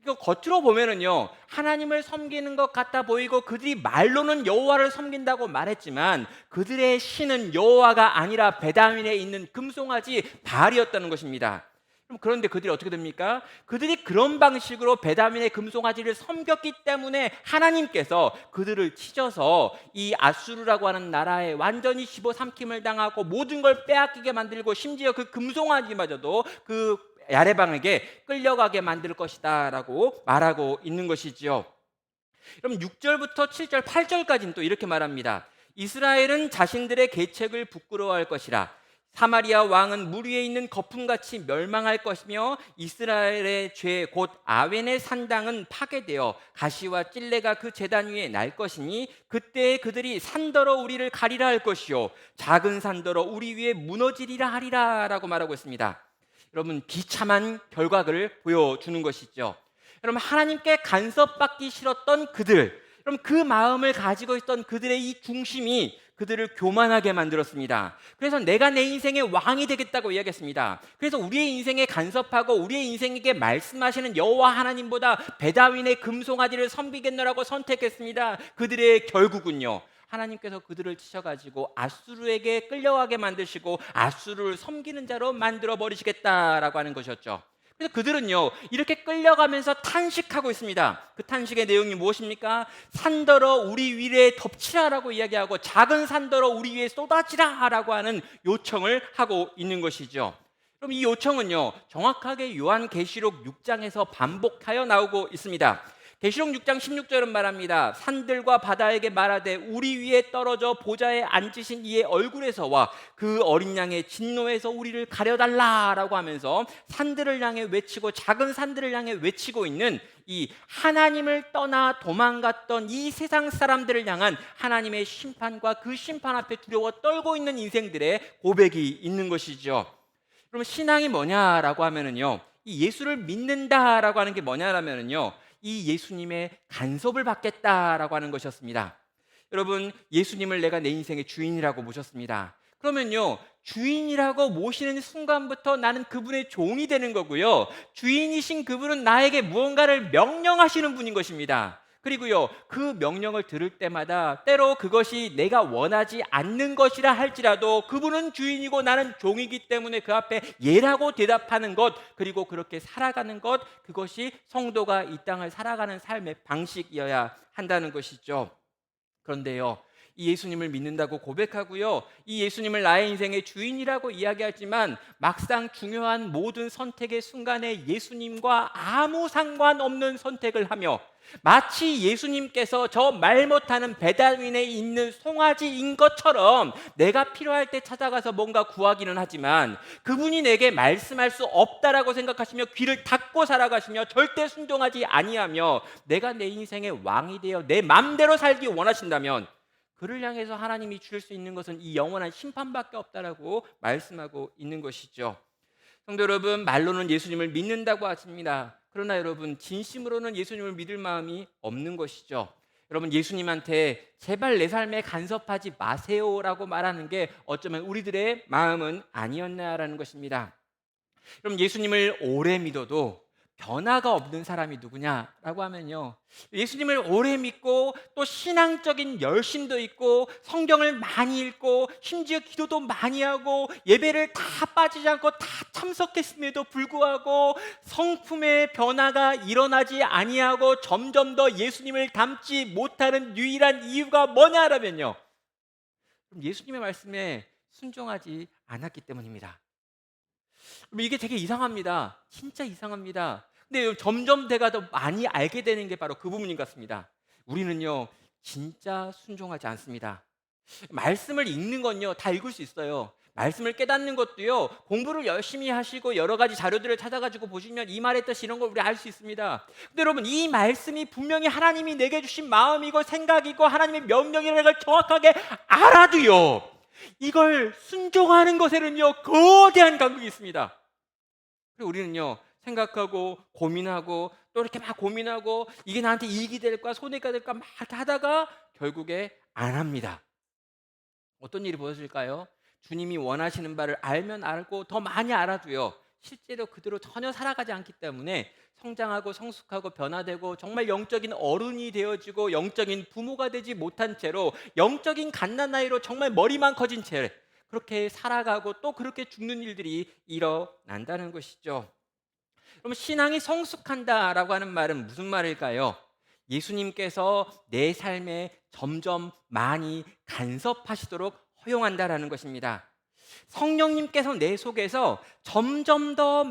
이거 겉으로 보면은요, 하나님을 섬기는 것 같아 보이고 그들이 말로는 여호와를 섬긴다고 말했지만 그들의 신은 여호와가 아니라 베다윈에 있는 금송아지 바알이었다는 것입니다. 그런데 그들이 어떻게 됩니까? 그들이 그런 방식으로 베다윈의 금송아지를 섬겼기 때문에 하나님께서 그들을 치셔서 이 아수르라고 하는 나라에 완전히 집어삼킴을 당하고 모든 걸 빼앗기게 만들고 심지어 그 금송아지마저도 그 야레방에게 끌려가게 만들 것이다 라고 말하고 있는 것이지요. 그럼 6절부터 7절, 8절까지는 또 이렇게 말합니다. 이스라엘은 자신들의 계책을 부끄러워할 것이라. 사마리아 왕은 물 위에 있는 거품같이 멸망할 것이며 이스라엘의 죄 곧 아웬의 산당은 파괴되어 가시와 찔레가 그 제단 위에 날 것이니 그때 그들이 산더러 우리를 가리라 할 것이요 작은 산더러 우리 위에 무너지리라 하리라 라고 말하고 있습니다. 여러분, 비참한 결과를 보여주는 것이죠. 여러분, 하나님께 간섭받기 싫었던 그들, 여러분, 그 마음을 가지고 있던 그들의 이 중심이 그들을 교만하게 만들었습니다. 그래서 내가 내 인생의 왕이 되겠다고 이야기했습니다. 그래서 우리의 인생에 간섭하고 우리의 인생에게 말씀하시는 여호와 하나님보다 베다윈의 금송아지를 섬기겠노라고 선택했습니다. 그들의 결국은요, 하나님께서 그들을 치셔가지고 아수르에게 끌려가게 만드시고 아수르를 섬기는 자로 만들어 버리시겠다라고 하는 것이었죠. 그래서 그들은요, 이렇게 끌려가면서 탄식하고 있습니다. 그 탄식의 내용이 무엇입니까? 산더러 우리 위에 덮치라라고 이야기하고 작은 산더러 우리 위에 쏟아지라라고 하는 요청을 하고 있는 것이죠. 그럼 이 요청은요, 정확하게 요한계시록 6장에서 반복하여 나오고 있습니다. 계시록 6장 16절은 말합니다. 산들과 바다에게 말하되 우리 위에 떨어져 보좌에 앉으신 이의 얼굴에서와 그 어린 양의 진노에서 우리를 가려달라라고 하면서 산들을 향해 외치고 작은 산들을 향해 외치고 있는 이 하나님을 떠나 도망갔던 이 세상 사람들을 향한 하나님의 심판과 그 심판 앞에 두려워 떨고 있는 인생들의 고백이 있는 것이죠. 그럼 신앙이 뭐냐라고 하면은요, 이 예수를 믿는다라고 하는 게 뭐냐라면은요, 이 예수님의 간섭을 받겠다라고 하는 것이었습니다. 여러분, 예수님을 내가 내 인생의 주인이라고 모셨습니다. 그러면요, 주인이라고 모시는 순간부터 나는 그분의 종이 되는 거고요, 주인이신 그분은 나에게 무언가를 명령하시는 분인 것입니다. 그리고요, 그 명령을 들을 때마다 때로 그것이 내가 원하지 않는 것이라 할지라도 그분은 주인이고 나는 종이기 때문에 그 앞에 예라고 대답하는 것, 그리고 그렇게 살아가는 것, 그것이 성도가 이 땅을 살아가는 삶의 방식이어야 한다는 것이죠. 그런데요, 이 예수님을 믿는다고 고백하고요, 이 예수님을 나의 인생의 주인이라고 이야기하지만 막상 중요한 모든 선택의 순간에 예수님과 아무 상관없는 선택을 하며 마치 예수님께서 저 말 못하는 배달민에 있는 송아지인 것처럼 내가 필요할 때 찾아가서 뭔가 구하기는 하지만 그분이 내게 말씀할 수 없다라고 생각하시며 귀를 닫고 살아가시며 절대 순종하지 아니하며 내가 내 인생의 왕이 되어 내 맘대로 살기 원하신다면 그를 향해서 하나님이 주실 수 있는 것은 이 영원한 심판밖에 없다라고 말씀하고 있는 것이죠. 성도 여러분, 말로는 예수님을 믿는다고 하십니다. 그러나 여러분, 진심으로는 예수님을 믿을 마음이 없는 것이죠. 여러분, 예수님한테 제발 내 삶에 간섭하지 마세요라고 말하는 게 어쩌면 우리들의 마음은 아니었나라는 것입니다. 그럼 예수님을 오래 믿어도 변화가 없는 사람이 누구냐라고 하면요, 예수님을 오래 믿고 또 신앙적인 열심도 있고 성경을 많이 읽고 심지어 기도도 많이 하고 예배를 다 빠지지 않고 다 참석했음에도 불구하고 성품의 변화가 일어나지 아니하고 점점 더 예수님을 닮지 못하는 유일한 이유가 뭐냐라면요, 예수님의 말씀에 순종하지 않았기 때문입니다. 이게 되게 이상합니다. 진짜 이상합니다. 근데 점점 내가 더 많이 알게 되는 게 바로 그 부분인 것 같습니다. 우리는요, 진짜 순종하지 않습니다. 말씀을 읽는 건요, 다 읽을 수 있어요. 말씀을 깨닫는 것도요, 공부를 열심히 하시고 여러 가지 자료들을 찾아가지고 보시면 이 말의 뜻 이런 걸 우리 알 수 있습니다. 근데 여러분, 이 말씀이 분명히 하나님이 내게 주신 마음이고 생각이고 하나님의 명령이라는 걸 정확하게 알아도요, 이걸 순종하는 것에는요, 거대한 간극이 있습니다. 그리고 우리는요, 생각하고 고민하고 또 이렇게 막 고민하고 이게 나한테 이익이 될까 손해가 될까 막 하다가 결국에 안 합니다. 어떤 일이 벌어질까요? 주님이 원하시는 바를 알면 알고 더 많이 알아도요, 실제로 그대로 전혀 살아가지 않기 때문에 성장하고 성숙하고 변화되고 정말 영적인 어른이 되어지고 영적인 부모가 되지 못한 채로 영적인 갓난아이로 정말 머리만 커진 채 그렇게 살아가고 또 그렇게 죽는 일들이 일어난다는 것이죠. 그럼 신앙이 성숙한다라고 하는 말은 무슨 말일까요? 예수님께서 내 삶에 점점 많이 간섭하시도록 허용한다라는 것입니다. 성령님께서 내 속에서 점점 더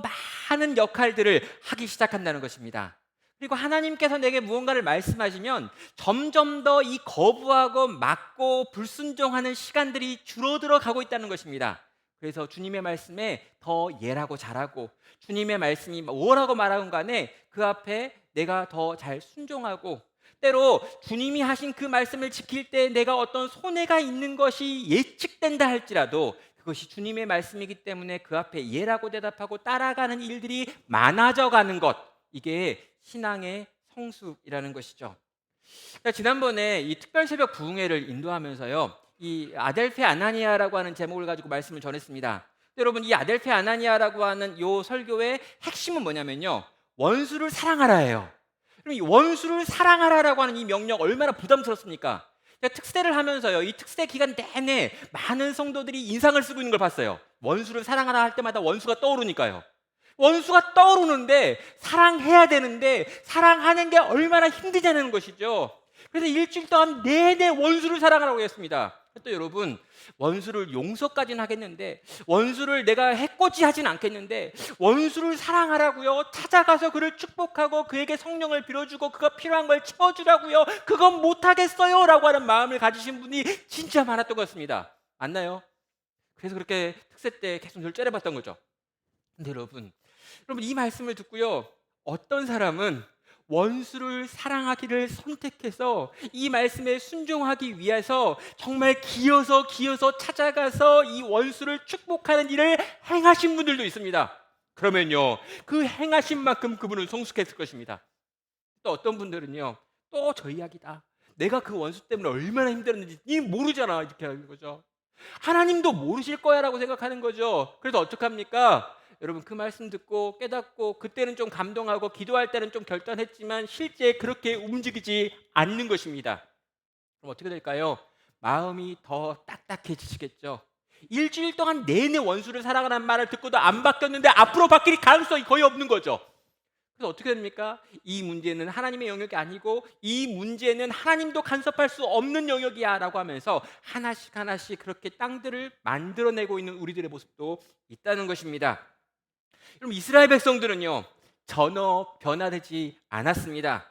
많은 역할들을 하기 시작한다는 것입니다. 그리고 하나님께서 내게 무언가를 말씀하시면 점점 더 이 거부하고 막고 불순종하는 시간들이 줄어들어 가고 있다는 것입니다. 그래서 주님의 말씀에 더 예라고 잘하고 주님의 말씀이 뭐라고 말하건 간에 그 앞에 내가 더 잘 순종하고 때로 주님이 하신 그 말씀을 지킬 때 내가 어떤 손해가 있는 것이 예측된다 할지라도 그것이 주님의 말씀이기 때문에 그 앞에 예라고 대답하고 따라가는 일들이 많아져 가는 것, 이게 신앙의 성숙이라는 것이죠. 지난번에 이 특별새벽 부흥회를 인도하면서요, 이 아델페 아나니아라고 하는 제목을 가지고 말씀을 전했습니다. 여러분, 이 아델페 아나니아라고 하는 요 설교의 핵심은 뭐냐면요, 원수를 사랑하라예요. 그럼 이 원수를 사랑하라라고 하는 이 명령 얼마나 부담스럽습니까? 제가 특세를 하면서요, 이 특세 기간 내내 많은 성도들이 인상을 쓰고 있는 걸 봤어요. 원수를 사랑하라 할 때마다 원수가 떠오르니까요. 원수가 떠오르는데 사랑해야 되는데 사랑하는 게 얼마나 힘드냐는 것이죠. 그래서 일주일 동안 내내 원수를 사랑하라고 했습니다. 또 여러분, 원수를 용서까지는 하겠는데 원수를 내가 해코지 하진 않겠는데 원수를 사랑하라고요, 찾아가서 그를 축복하고 그에게 성령을 빌어주고 그가 필요한 걸 채워주라고요, 그건 못하겠어요 라고 하는 마음을 가지신 분이 진짜 많았던 것 같습니다. 맞나요? 그래서 그렇게 특세 때 계속 늘 째려봤던 거죠. 근데 여러분 이 말씀을 듣고요, 어떤 사람은 원수를 사랑하기를 선택해서 이 말씀에 순종하기 위해서 정말 기어서 찾아가서 이 원수를 축복하는 일을 행하신 분들도 있습니다. 그러면요, 그 행하신 만큼 그분은 성숙했을 것입니다. 또 어떤 분들은요, 또 저 이야기다, 내가 그 원수 때문에 얼마나 힘들었는지 니 모르잖아, 이렇게 하는 거죠. 하나님도 모르실 거야 라고 생각하는 거죠. 그래서 어떡합니까? 여러분 그 말씀 듣고 깨닫고 그때는 좀 감동하고 기도할 때는 좀 결단했지만 실제 그렇게 움직이지 않는 것입니다. 그럼 어떻게 될까요? 마음이 더 딱딱해지시겠죠. 일주일 동안 내내 원수를 사랑하라는 말을 듣고도 안 바뀌었는데 앞으로 바뀔 가능성이 거의 없는 거죠. 그래서 어떻게 됩니까? 이 문제는 하나님의 영역이 아니고 이 문제는 하나님도 간섭할 수 없는 영역이야 라고 하면서 하나씩 하나씩 그렇게 땅들을 만들어내고 있는 우리들의 모습도 있다는 것입니다. 여러분 이스라엘 백성들은요 전혀 변화되지 않았습니다.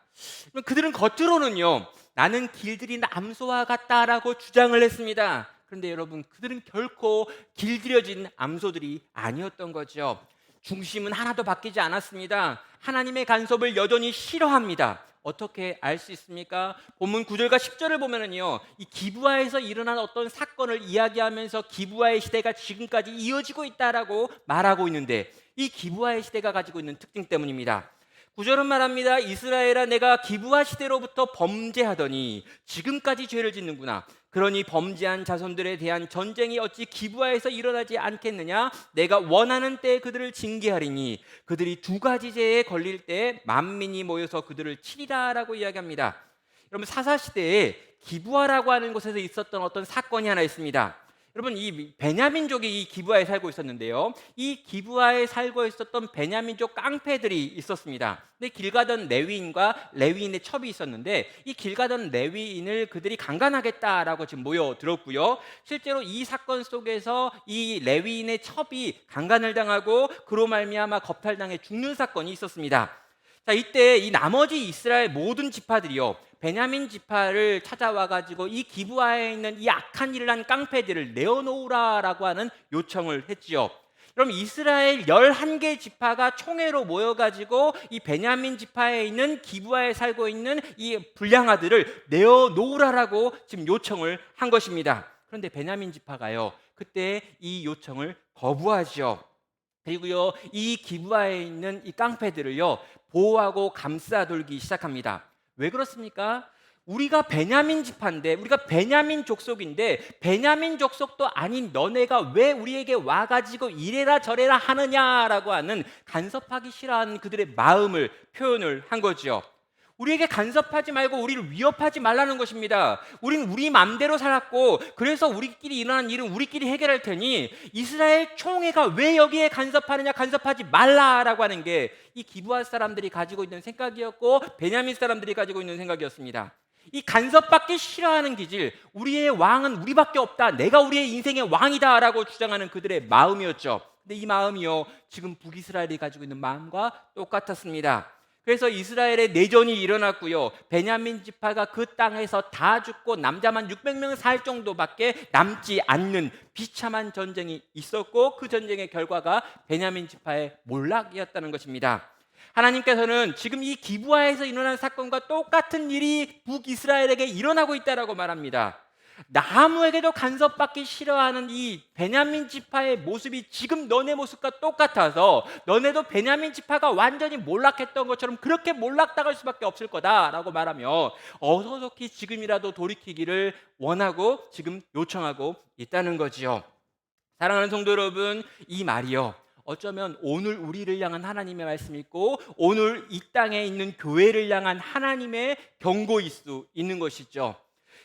그들은 겉으로는요 나는 길들이 암소와 같다라고 주장을 했습니다. 그런데 여러분 그들은 결코 길들여진 암소들이 아니었던 거죠. 중심은 하나도 바뀌지 않았습니다. 하나님의 간섭을 여전히 싫어합니다. 어떻게 알 수 있습니까? 본문 9절과 10절을 보면은요, 이 기브아에서 일어난 어떤 사건을 이야기하면서 기브아의 시대가 지금까지 이어지고 있다라고 말하고 있는데 이 기브아의 시대가 가지고 있는 특징 때문입니다. 9절은 말합니다. 이스라엘아 내가 기브아 시대로부터 범죄하더니 지금까지 죄를 짓는구나. 그러니 범죄한 자손들에 대한 전쟁이 어찌 기브아에서 일어나지 않겠느냐? 내가 원하는 때에 그들을 징계하리니 그들이 두 가지 죄에 걸릴 때 만민이 모여서 그들을 치리라라고 이야기합니다. 여러분 사사시대에 기브아라고 하는 곳에서 있었던 어떤 사건이 하나 있습니다. 여러분 이 베냐민족이 이 기브아에 살고 있었는데요. 이 기브아에 살고 있었던 베냐민족 깡패들이 있었습니다. 근데 길 가던 레위인과 레위인의 첩이 있었는데 이 길 가던 레위인을 그들이 강간하겠다라고 지금 모여들었고요. 실제로 이 사건 속에서 이 레위인의 첩이 강간을 당하고 그로 말미암아 겁탈당해 죽는 사건이 있었습니다. 자 이때 이 나머지 이스라엘 모든 지파들이요. 베냐민 지파를 찾아와 가지고 이 기브아에 있는 이 악한 일을 한 깡패들을 내어놓으라라고 하는 요청을 했지요. 그럼 이스라엘 11개 지파가 총회로 모여 가지고 이 베냐민 지파에 있는 기브아에 살고 있는 이 불량아들을 내어놓으라라고 지금 요청을 한 것입니다. 그런데 베냐민 지파가요. 그때 이 요청을 거부하죠. 그리고요. 이 기브아에 있는 이 깡패들을요. 보호하고 감싸돌기 시작합니다. 왜 그렇습니까? 우리가 베냐민 지파인데 우리가 베냐민 족속인데 베냐민 족속도 아닌 너네가 왜 우리에게 와가지고 이래라 저래라 하느냐라고 하는 간섭하기 싫어하는 그들의 마음을 표현을 한 거죠. 우리에게 간섭하지 말고 우리를 위협하지 말라는 것입니다. 우리는 우리 마음대로 살았고 그래서 우리끼리 일어난 일은 우리끼리 해결할 테니 이스라엘 총회가 왜 여기에 간섭하느냐 간섭하지 말라라고 하는 게 이 기브아 사람들이 가지고 있는 생각이었고 베냐민 사람들이 가지고 있는 생각이었습니다. 이 간섭받기 싫어하는 기질, 우리의 왕은 우리밖에 없다, 내가 우리의 인생의 왕이다라고 주장하는 그들의 마음이었죠. 근데 이 마음이요 지금 북이스라엘이 가지고 있는 마음과 똑같았습니다. 그래서 이스라엘의 내전이 일어났고요. 베냐민 지파가 그 땅에서 다 죽고 남자만 600명 살 정도밖에 남지 않는 비참한 전쟁이 있었고 그 전쟁의 결과가 베냐민 지파의 몰락이었다는 것입니다. 하나님께서는 지금 이 기브아에서 일어난 사건과 똑같은 일이 북이스라엘에게 일어나고 있다라고 말합니다. 아무에게도 간섭받기 싫어하는 이 베냐민 지파의 모습이 지금 너네 모습과 똑같아서 너네도 베냐민 지파가 완전히 몰락했던 것처럼 그렇게 몰락당할 수밖에 없을 거다라고 말하며 어서속히 지금이라도 돌이키기를 원하고 지금 요청하고 있다는 거지요. 사랑하는 성도 여러분, 이 말이요 어쩌면 오늘 우리를 향한 하나님의 말씀이 있고 오늘 이 땅에 있는 교회를 향한 하나님의 경고일 수 있는 것이죠.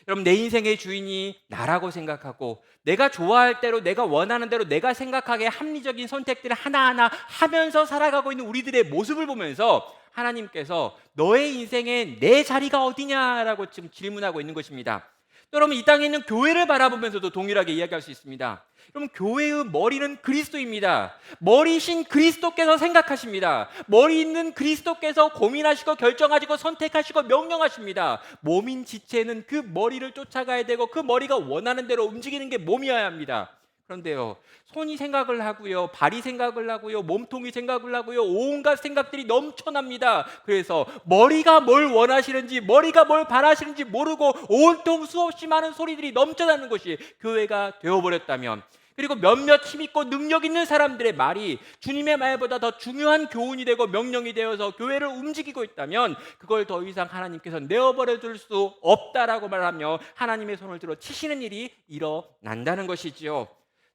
여러분 내 인생의 주인이 나라고 생각하고 내가 좋아할 대로 내가 원하는 대로 내가 생각하기에 합리적인 선택들을 하나하나 하면서 살아가고 있는 우리들의 모습을 보면서 하나님께서 너의 인생에 내 자리가 어디냐라고 지금 질문하고 있는 것입니다. 여러분 이 땅에 있는 교회를 바라보면서도 동일하게 이야기할 수 있습니다. 여러분 교회의 머리는 그리스도입니다. 머리신 그리스도께서 생각하십니다. 머리 있는 그리스도께서 고민하시고 결정하시고 선택하시고 명령하십니다. 몸인 지체는 그 머리를 쫓아가야 되고 그 머리가 원하는 대로 움직이는 게 몸이어야 합니다. 그런데요 손이 생각을 하고요 발이 생각을 하고요 몸통이 생각을 하고요 온갖 생각들이 넘쳐납니다. 그래서 머리가 뭘 원하시는지 머리가 뭘 바라시는지 모르고 온통 수없이 많은 소리들이 넘쳐나는 것이 교회가 되어버렸다면 그리고 몇몇 힘있고 능력 있는 사람들의 말이 주님의 말보다 더 중요한 교훈이 되고 명령이 되어서 교회를 움직이고 있다면 그걸 더 이상 하나님께서 내어버려 줄 수 없다라고 말하며 하나님의 손을 들어 치시는 일이 일어난다는 것이지요.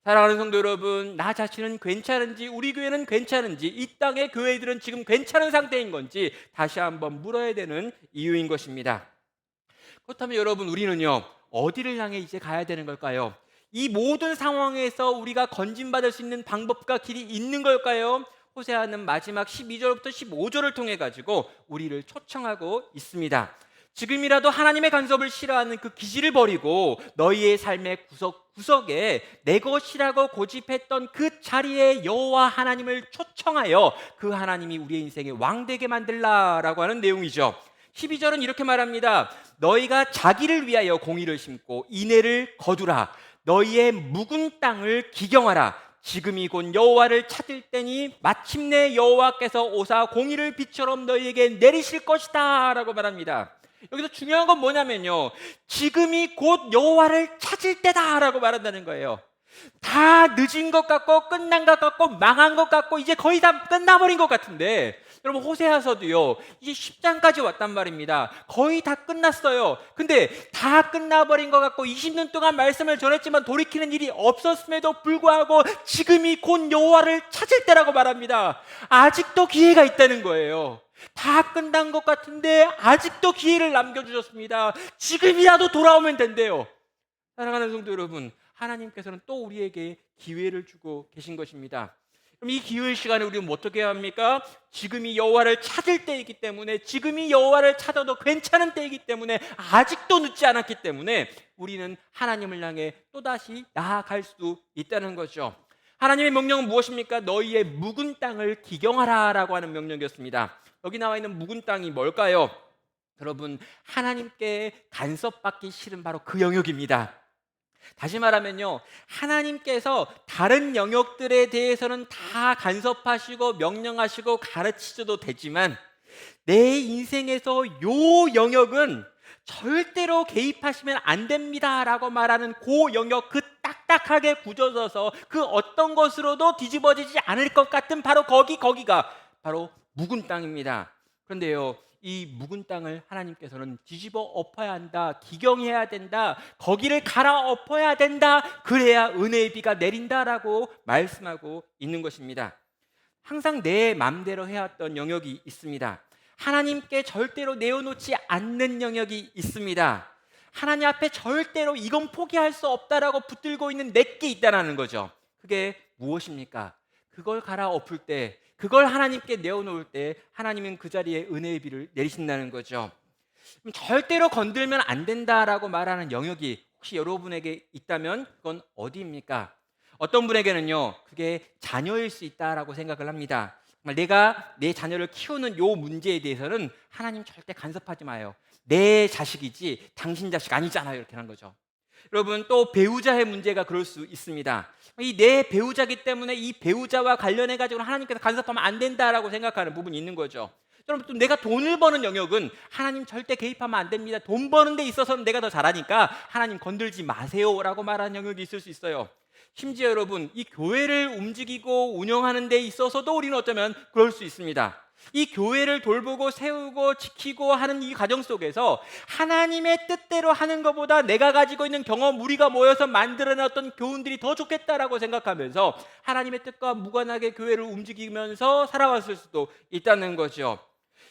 사랑하는 성도 여러분, 나 자신은 괜찮은지, 우리 교회는 괜찮은지, 이 땅의 교회들은 지금 괜찮은 상태인 건지 다시 한번 물어야 되는 이유인 것입니다. 그렇다면 여러분, 우리는요, 어디를 향해 이제 가야 되는 걸까요? 이 모든 상황에서 우리가 건진받을 수 있는 방법과 길이 있는 걸까요? 호세아는 마지막 12절부터 15절을 통해 가지고 우리를 초청하고 있습니다. 지금이라도 하나님의 간섭을 싫어하는 그 기질을 버리고 너희의 삶의 구석구석에 내 것이라고 고집했던 그 자리에 여호와 하나님을 초청하여 그 하나님이 우리의 인생의 왕되게 만들라라고 하는 내용이죠. 12절은 이렇게 말합니다. 너희가 자기를 위하여 공의를 심고 인애를 거두라. 너희의 묵은 땅을 기경하라. 지금이 곧 여호와를 찾을 때니 마침내 여호와께서 오사 공의를 빛처럼 너희에게 내리실 것이다 라고 말합니다. 여기서 중요한 건 뭐냐면요, 지금이 곧 여호와를 찾을 때다 라고 말한다는 거예요. 다 늦은 것 같고 끝난 것 같고 망한 것 같고 이제 거의 다 끝나버린 것 같은데, 여러분 호세아서도요 이제 10장까지 왔단 말입니다. 거의 다 끝났어요. 근데 다 끝나버린 것 같고 20년 동안 말씀을 전했지만 돌이키는 일이 없었음에도 불구하고 지금이 곧 여호와를 찾을 때라고 말합니다. 아직도 기회가 있다는 거예요. 다 끝난 것 같은데 아직도 기회를 남겨주셨습니다. 지금이라도 돌아오면 된대요. 사랑하는 성도 여러분, 하나님께서는 또 우리에게 기회를 주고 계신 것입니다. 그럼 이 기회의 시간에 우리는 어떻게 해야 합니까? 지금이 여호와를 찾을 때이기 때문에, 지금이 여호와를 찾아도 괜찮은 때이기 때문에, 아직도 늦지 않았기 때문에 우리는 하나님을 향해 또다시 나아갈 수 있다는 거죠. 하나님의 명령은 무엇입니까? 너희의 묵은 땅을 기경하라 라고 하는 명령이었습니다. 여기 나와 있는 묵은 땅이 뭘까요? 여러분, 하나님께 간섭받기 싫은 바로 그 영역입니다. 다시 말하면요, 하나님께서 다른 영역들에 대해서는 다 간섭하시고 명령하시고 가르치셔도 되지만 내 인생에서 요 영역은 절대로 개입하시면 안 됩니다 라고 말하는 그 영역, 그 딱딱하게 굳어져서 그 어떤 것으로도 뒤집어지지 않을 것 같은 바로 거기가 바로 묵은 땅입니다. 그런데요, 이 묵은 땅을 하나님께서는 뒤집어 엎어야 한다, 기경해야 된다, 거기를 갈아엎어야 된다, 그래야 은혜의 비가 내린다라고 말씀하고 있는 것입니다. 항상 내 맘대로 해왔던 영역이 있습니다. 하나님께 절대로 내어놓지 않는 영역이 있습니다. 하나님 앞에 절대로 이건 포기할 수 없다라고 붙들고 있는 내게 있다는 거죠. 그게 무엇입니까? 그걸 갈아엎을 때, 그걸 하나님께 내어놓을 때 하나님은 그 자리에 은혜의 비를 내리신다는 거죠. 절대로 건들면 안 된다라고 말하는 영역이 혹시 여러분에게 있다면 그건 어디입니까? 어떤 분에게는요, 그게 자녀일 수 있다라고 생각을 합니다. 내가 내 자녀를 키우는 요 문제에 대해서는 하나님 절대 간섭하지 마요. 내 자식이지 당신 자식 아니잖아요, 이렇게 하는 거죠. 여러분, 또 배우자의 문제가 그럴 수 있습니다. 이 내 배우자기 때문에 이 배우자와 관련해 가지고 하나님께서 간섭하면 안 된다라고 생각하는 부분이 있는 거죠. 여러분, 또 내가 돈을 버는 영역은 하나님 절대 개입하면 안 됩니다. 돈 버는 데 있어서는 내가 더 잘하니까 하나님 건들지 마세요라고 말하는 영역이 있을 수 있어요. 심지어 여러분, 이 교회를 움직이고 운영하는 데 있어서도 우리는 어쩌면 그럴 수 있습니다. 이 교회를 돌보고 세우고 지키고 하는 이 과정 속에서 하나님의 뜻대로 하는 것보다 내가 가지고 있는 경험, 우리가 모여서 만들어놨던 교훈들이 더 좋겠다라고 생각하면서 하나님의 뜻과 무관하게 교회를 움직이면서 살아왔을 수도 있다는 거죠.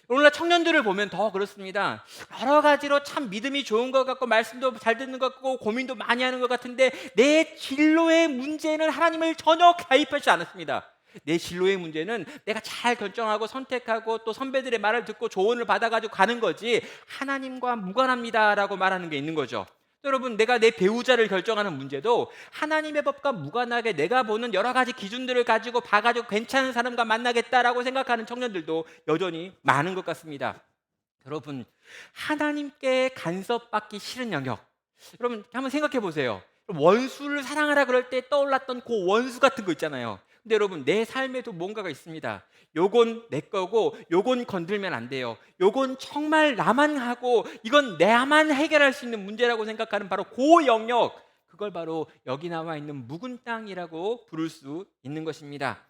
오늘날 청년들을 보면 더 그렇습니다. 여러 가지로 참 믿음이 좋은 것 같고 말씀도 잘 듣는 것 같고 고민도 많이 하는 것 같은데 내 진로의 문제는 하나님을 전혀 가입하지 않았습니다. 내 진로의 문제는 내가 잘 결정하고 선택하고 또 선배들의 말을 듣고 조언을 받아가지고 가는 거지 하나님과 무관합니다라고 말하는 게 있는 거죠. 여러분, 내가 내 배우자를 결정하는 문제도 하나님의 법과 무관하게 내가 보는 여러 가지 기준들을 가지고 봐가지고 괜찮은 사람과 만나겠다라고 생각하는 청년들도 여전히 많은 것 같습니다. 여러분, 하나님께 간섭받기 싫은 영역, 여러분 한번 생각해 보세요. 원수를 사랑하라 그럴 때 떠올랐던 그 원수 같은 거 있잖아요. 근데 여러분, 내 삶에도 뭔가가 있습니다. 요건 내 거고 요건 건들면 안 돼요. 요건 정말 나만 하고 이건 내만 해결할 수 있는 문제라고 생각하는 바로 그 영역, 그걸 바로 여기 나와 있는 묵은 땅이라고 부를 수 있는 것입니다.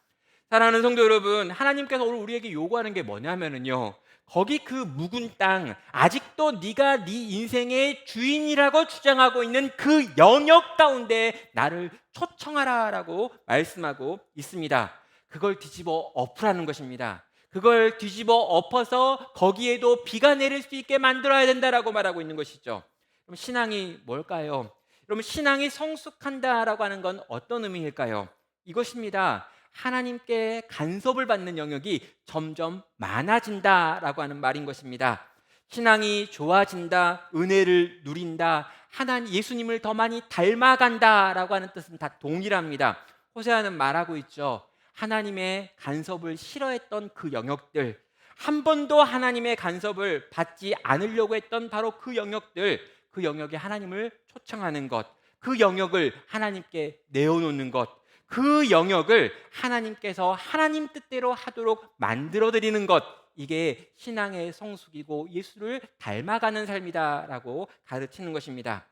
사랑하는 성도 여러분, 하나님께서 오늘 우리에게 요구하는 게 뭐냐면요, 거기 그 묵은 땅, 아직도 네가 네 인생의 주인이라고 주장하고 있는 그 영역 가운데 나를 초청하라라고 말씀하고 있습니다. 그걸 뒤집어 엎으라는 것입니다. 그걸 뒤집어 엎어서 거기에도 비가 내릴 수 있게 만들어야 된다라고 말하고 있는 것이죠. 그럼 신앙이 뭘까요? 여러분, 신앙이 성숙한다라고 하는 건 어떤 의미일까요? 이것입니다. 하나님께 간섭을 받는 영역이 점점 많아진다라고 하는 말인 것입니다. 신앙이 좋아진다, 은혜를 누린다, 하나님 예수님을 더 많이 닮아간다라고 하는 뜻은 다 동일합니다. 호세아는 말하고 있죠. 하나님의 간섭을 싫어했던 그 영역들, 한 번도 하나님의 간섭을 받지 않으려고 했던 바로 그 영역들, 그 영역에 하나님을 초청하는 것, 그 영역을 하나님께 내어놓는 것, 그 영역을 하나님께서 하나님 뜻대로 하도록 만들어 드리는 것, 이게 신앙의 성숙이고 예수를 닮아가는 삶이다라고 가르치는 것입니다.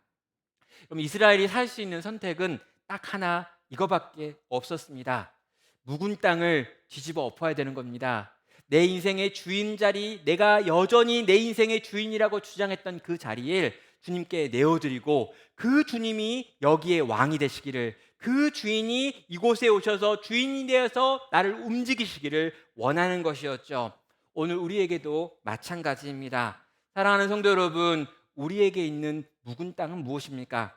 그럼 이스라엘이 살 수 있는 선택은 딱 하나, 이거밖에 없었습니다. 묵은 땅을 뒤집어 엎어야 되는 겁니다. 내 인생의 주인 자리, 내가 여전히 내 인생의 주인이라고 주장했던 그 자리에 주님께 내어드리고, 그 주님이 여기에 왕이 되시기를, 그 주인이 이곳에 오셔서 주인이 되어서 나를 움직이시기를 원하는 것이었죠. 오늘 우리에게도 마찬가지입니다. 사랑하는 성도 여러분, 우리에게 있는 묵은 땅은 무엇입니까?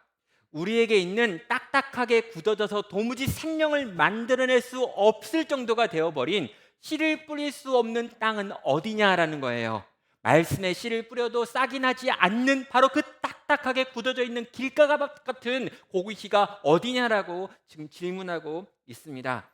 우리에게 있는 딱딱하게 굳어져서 도무지 생명을 만들어낼 수 없을 정도가 되어버린 씨를 뿌릴 수 없는 땅은 어디냐라는 거예요. 말씀에 씨를 뿌려도 싹이 나지 않는 바로 그 딱딱하게 굳어져 있는 길가밥 같은 고기씨가 어디냐라고 지금 질문하고 있습니다.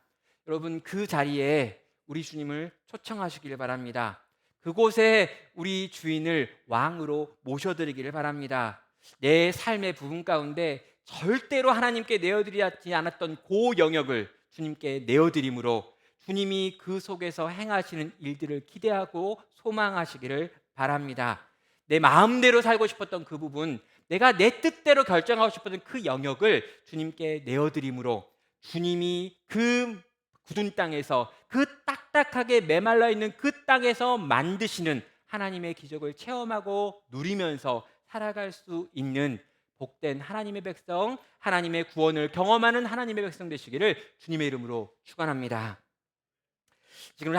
여러분, 그 자리에 우리 주님을 초청하시기를 바랍니다. 그곳에 우리 주인을 왕으로 모셔드리기를 바랍니다. 내 삶의 부분 가운데 절대로 하나님께 내어드리지 않았던 그 영역을 주님께 내어드림으로 주님이 그 속에서 행하시는 일들을 기대하고 소망하시기를 바랍니다. 내 마음대로 살고 싶었던 그 부분, 내가 내 뜻대로 결정하고 싶었던 그 영역을 주님께 내어드림으로 주님이 그 굳은 땅에서, 그 딱딱하게 메말라 있는 그 땅에서 만드시는 하나님의 기적을 체험하고 누리면서 살아갈 수 있는 복된 하나님의 백성, 하나님의 구원을 경험하는 하나님의 백성 되시기를 주님의 이름으로 축원합니다. 지금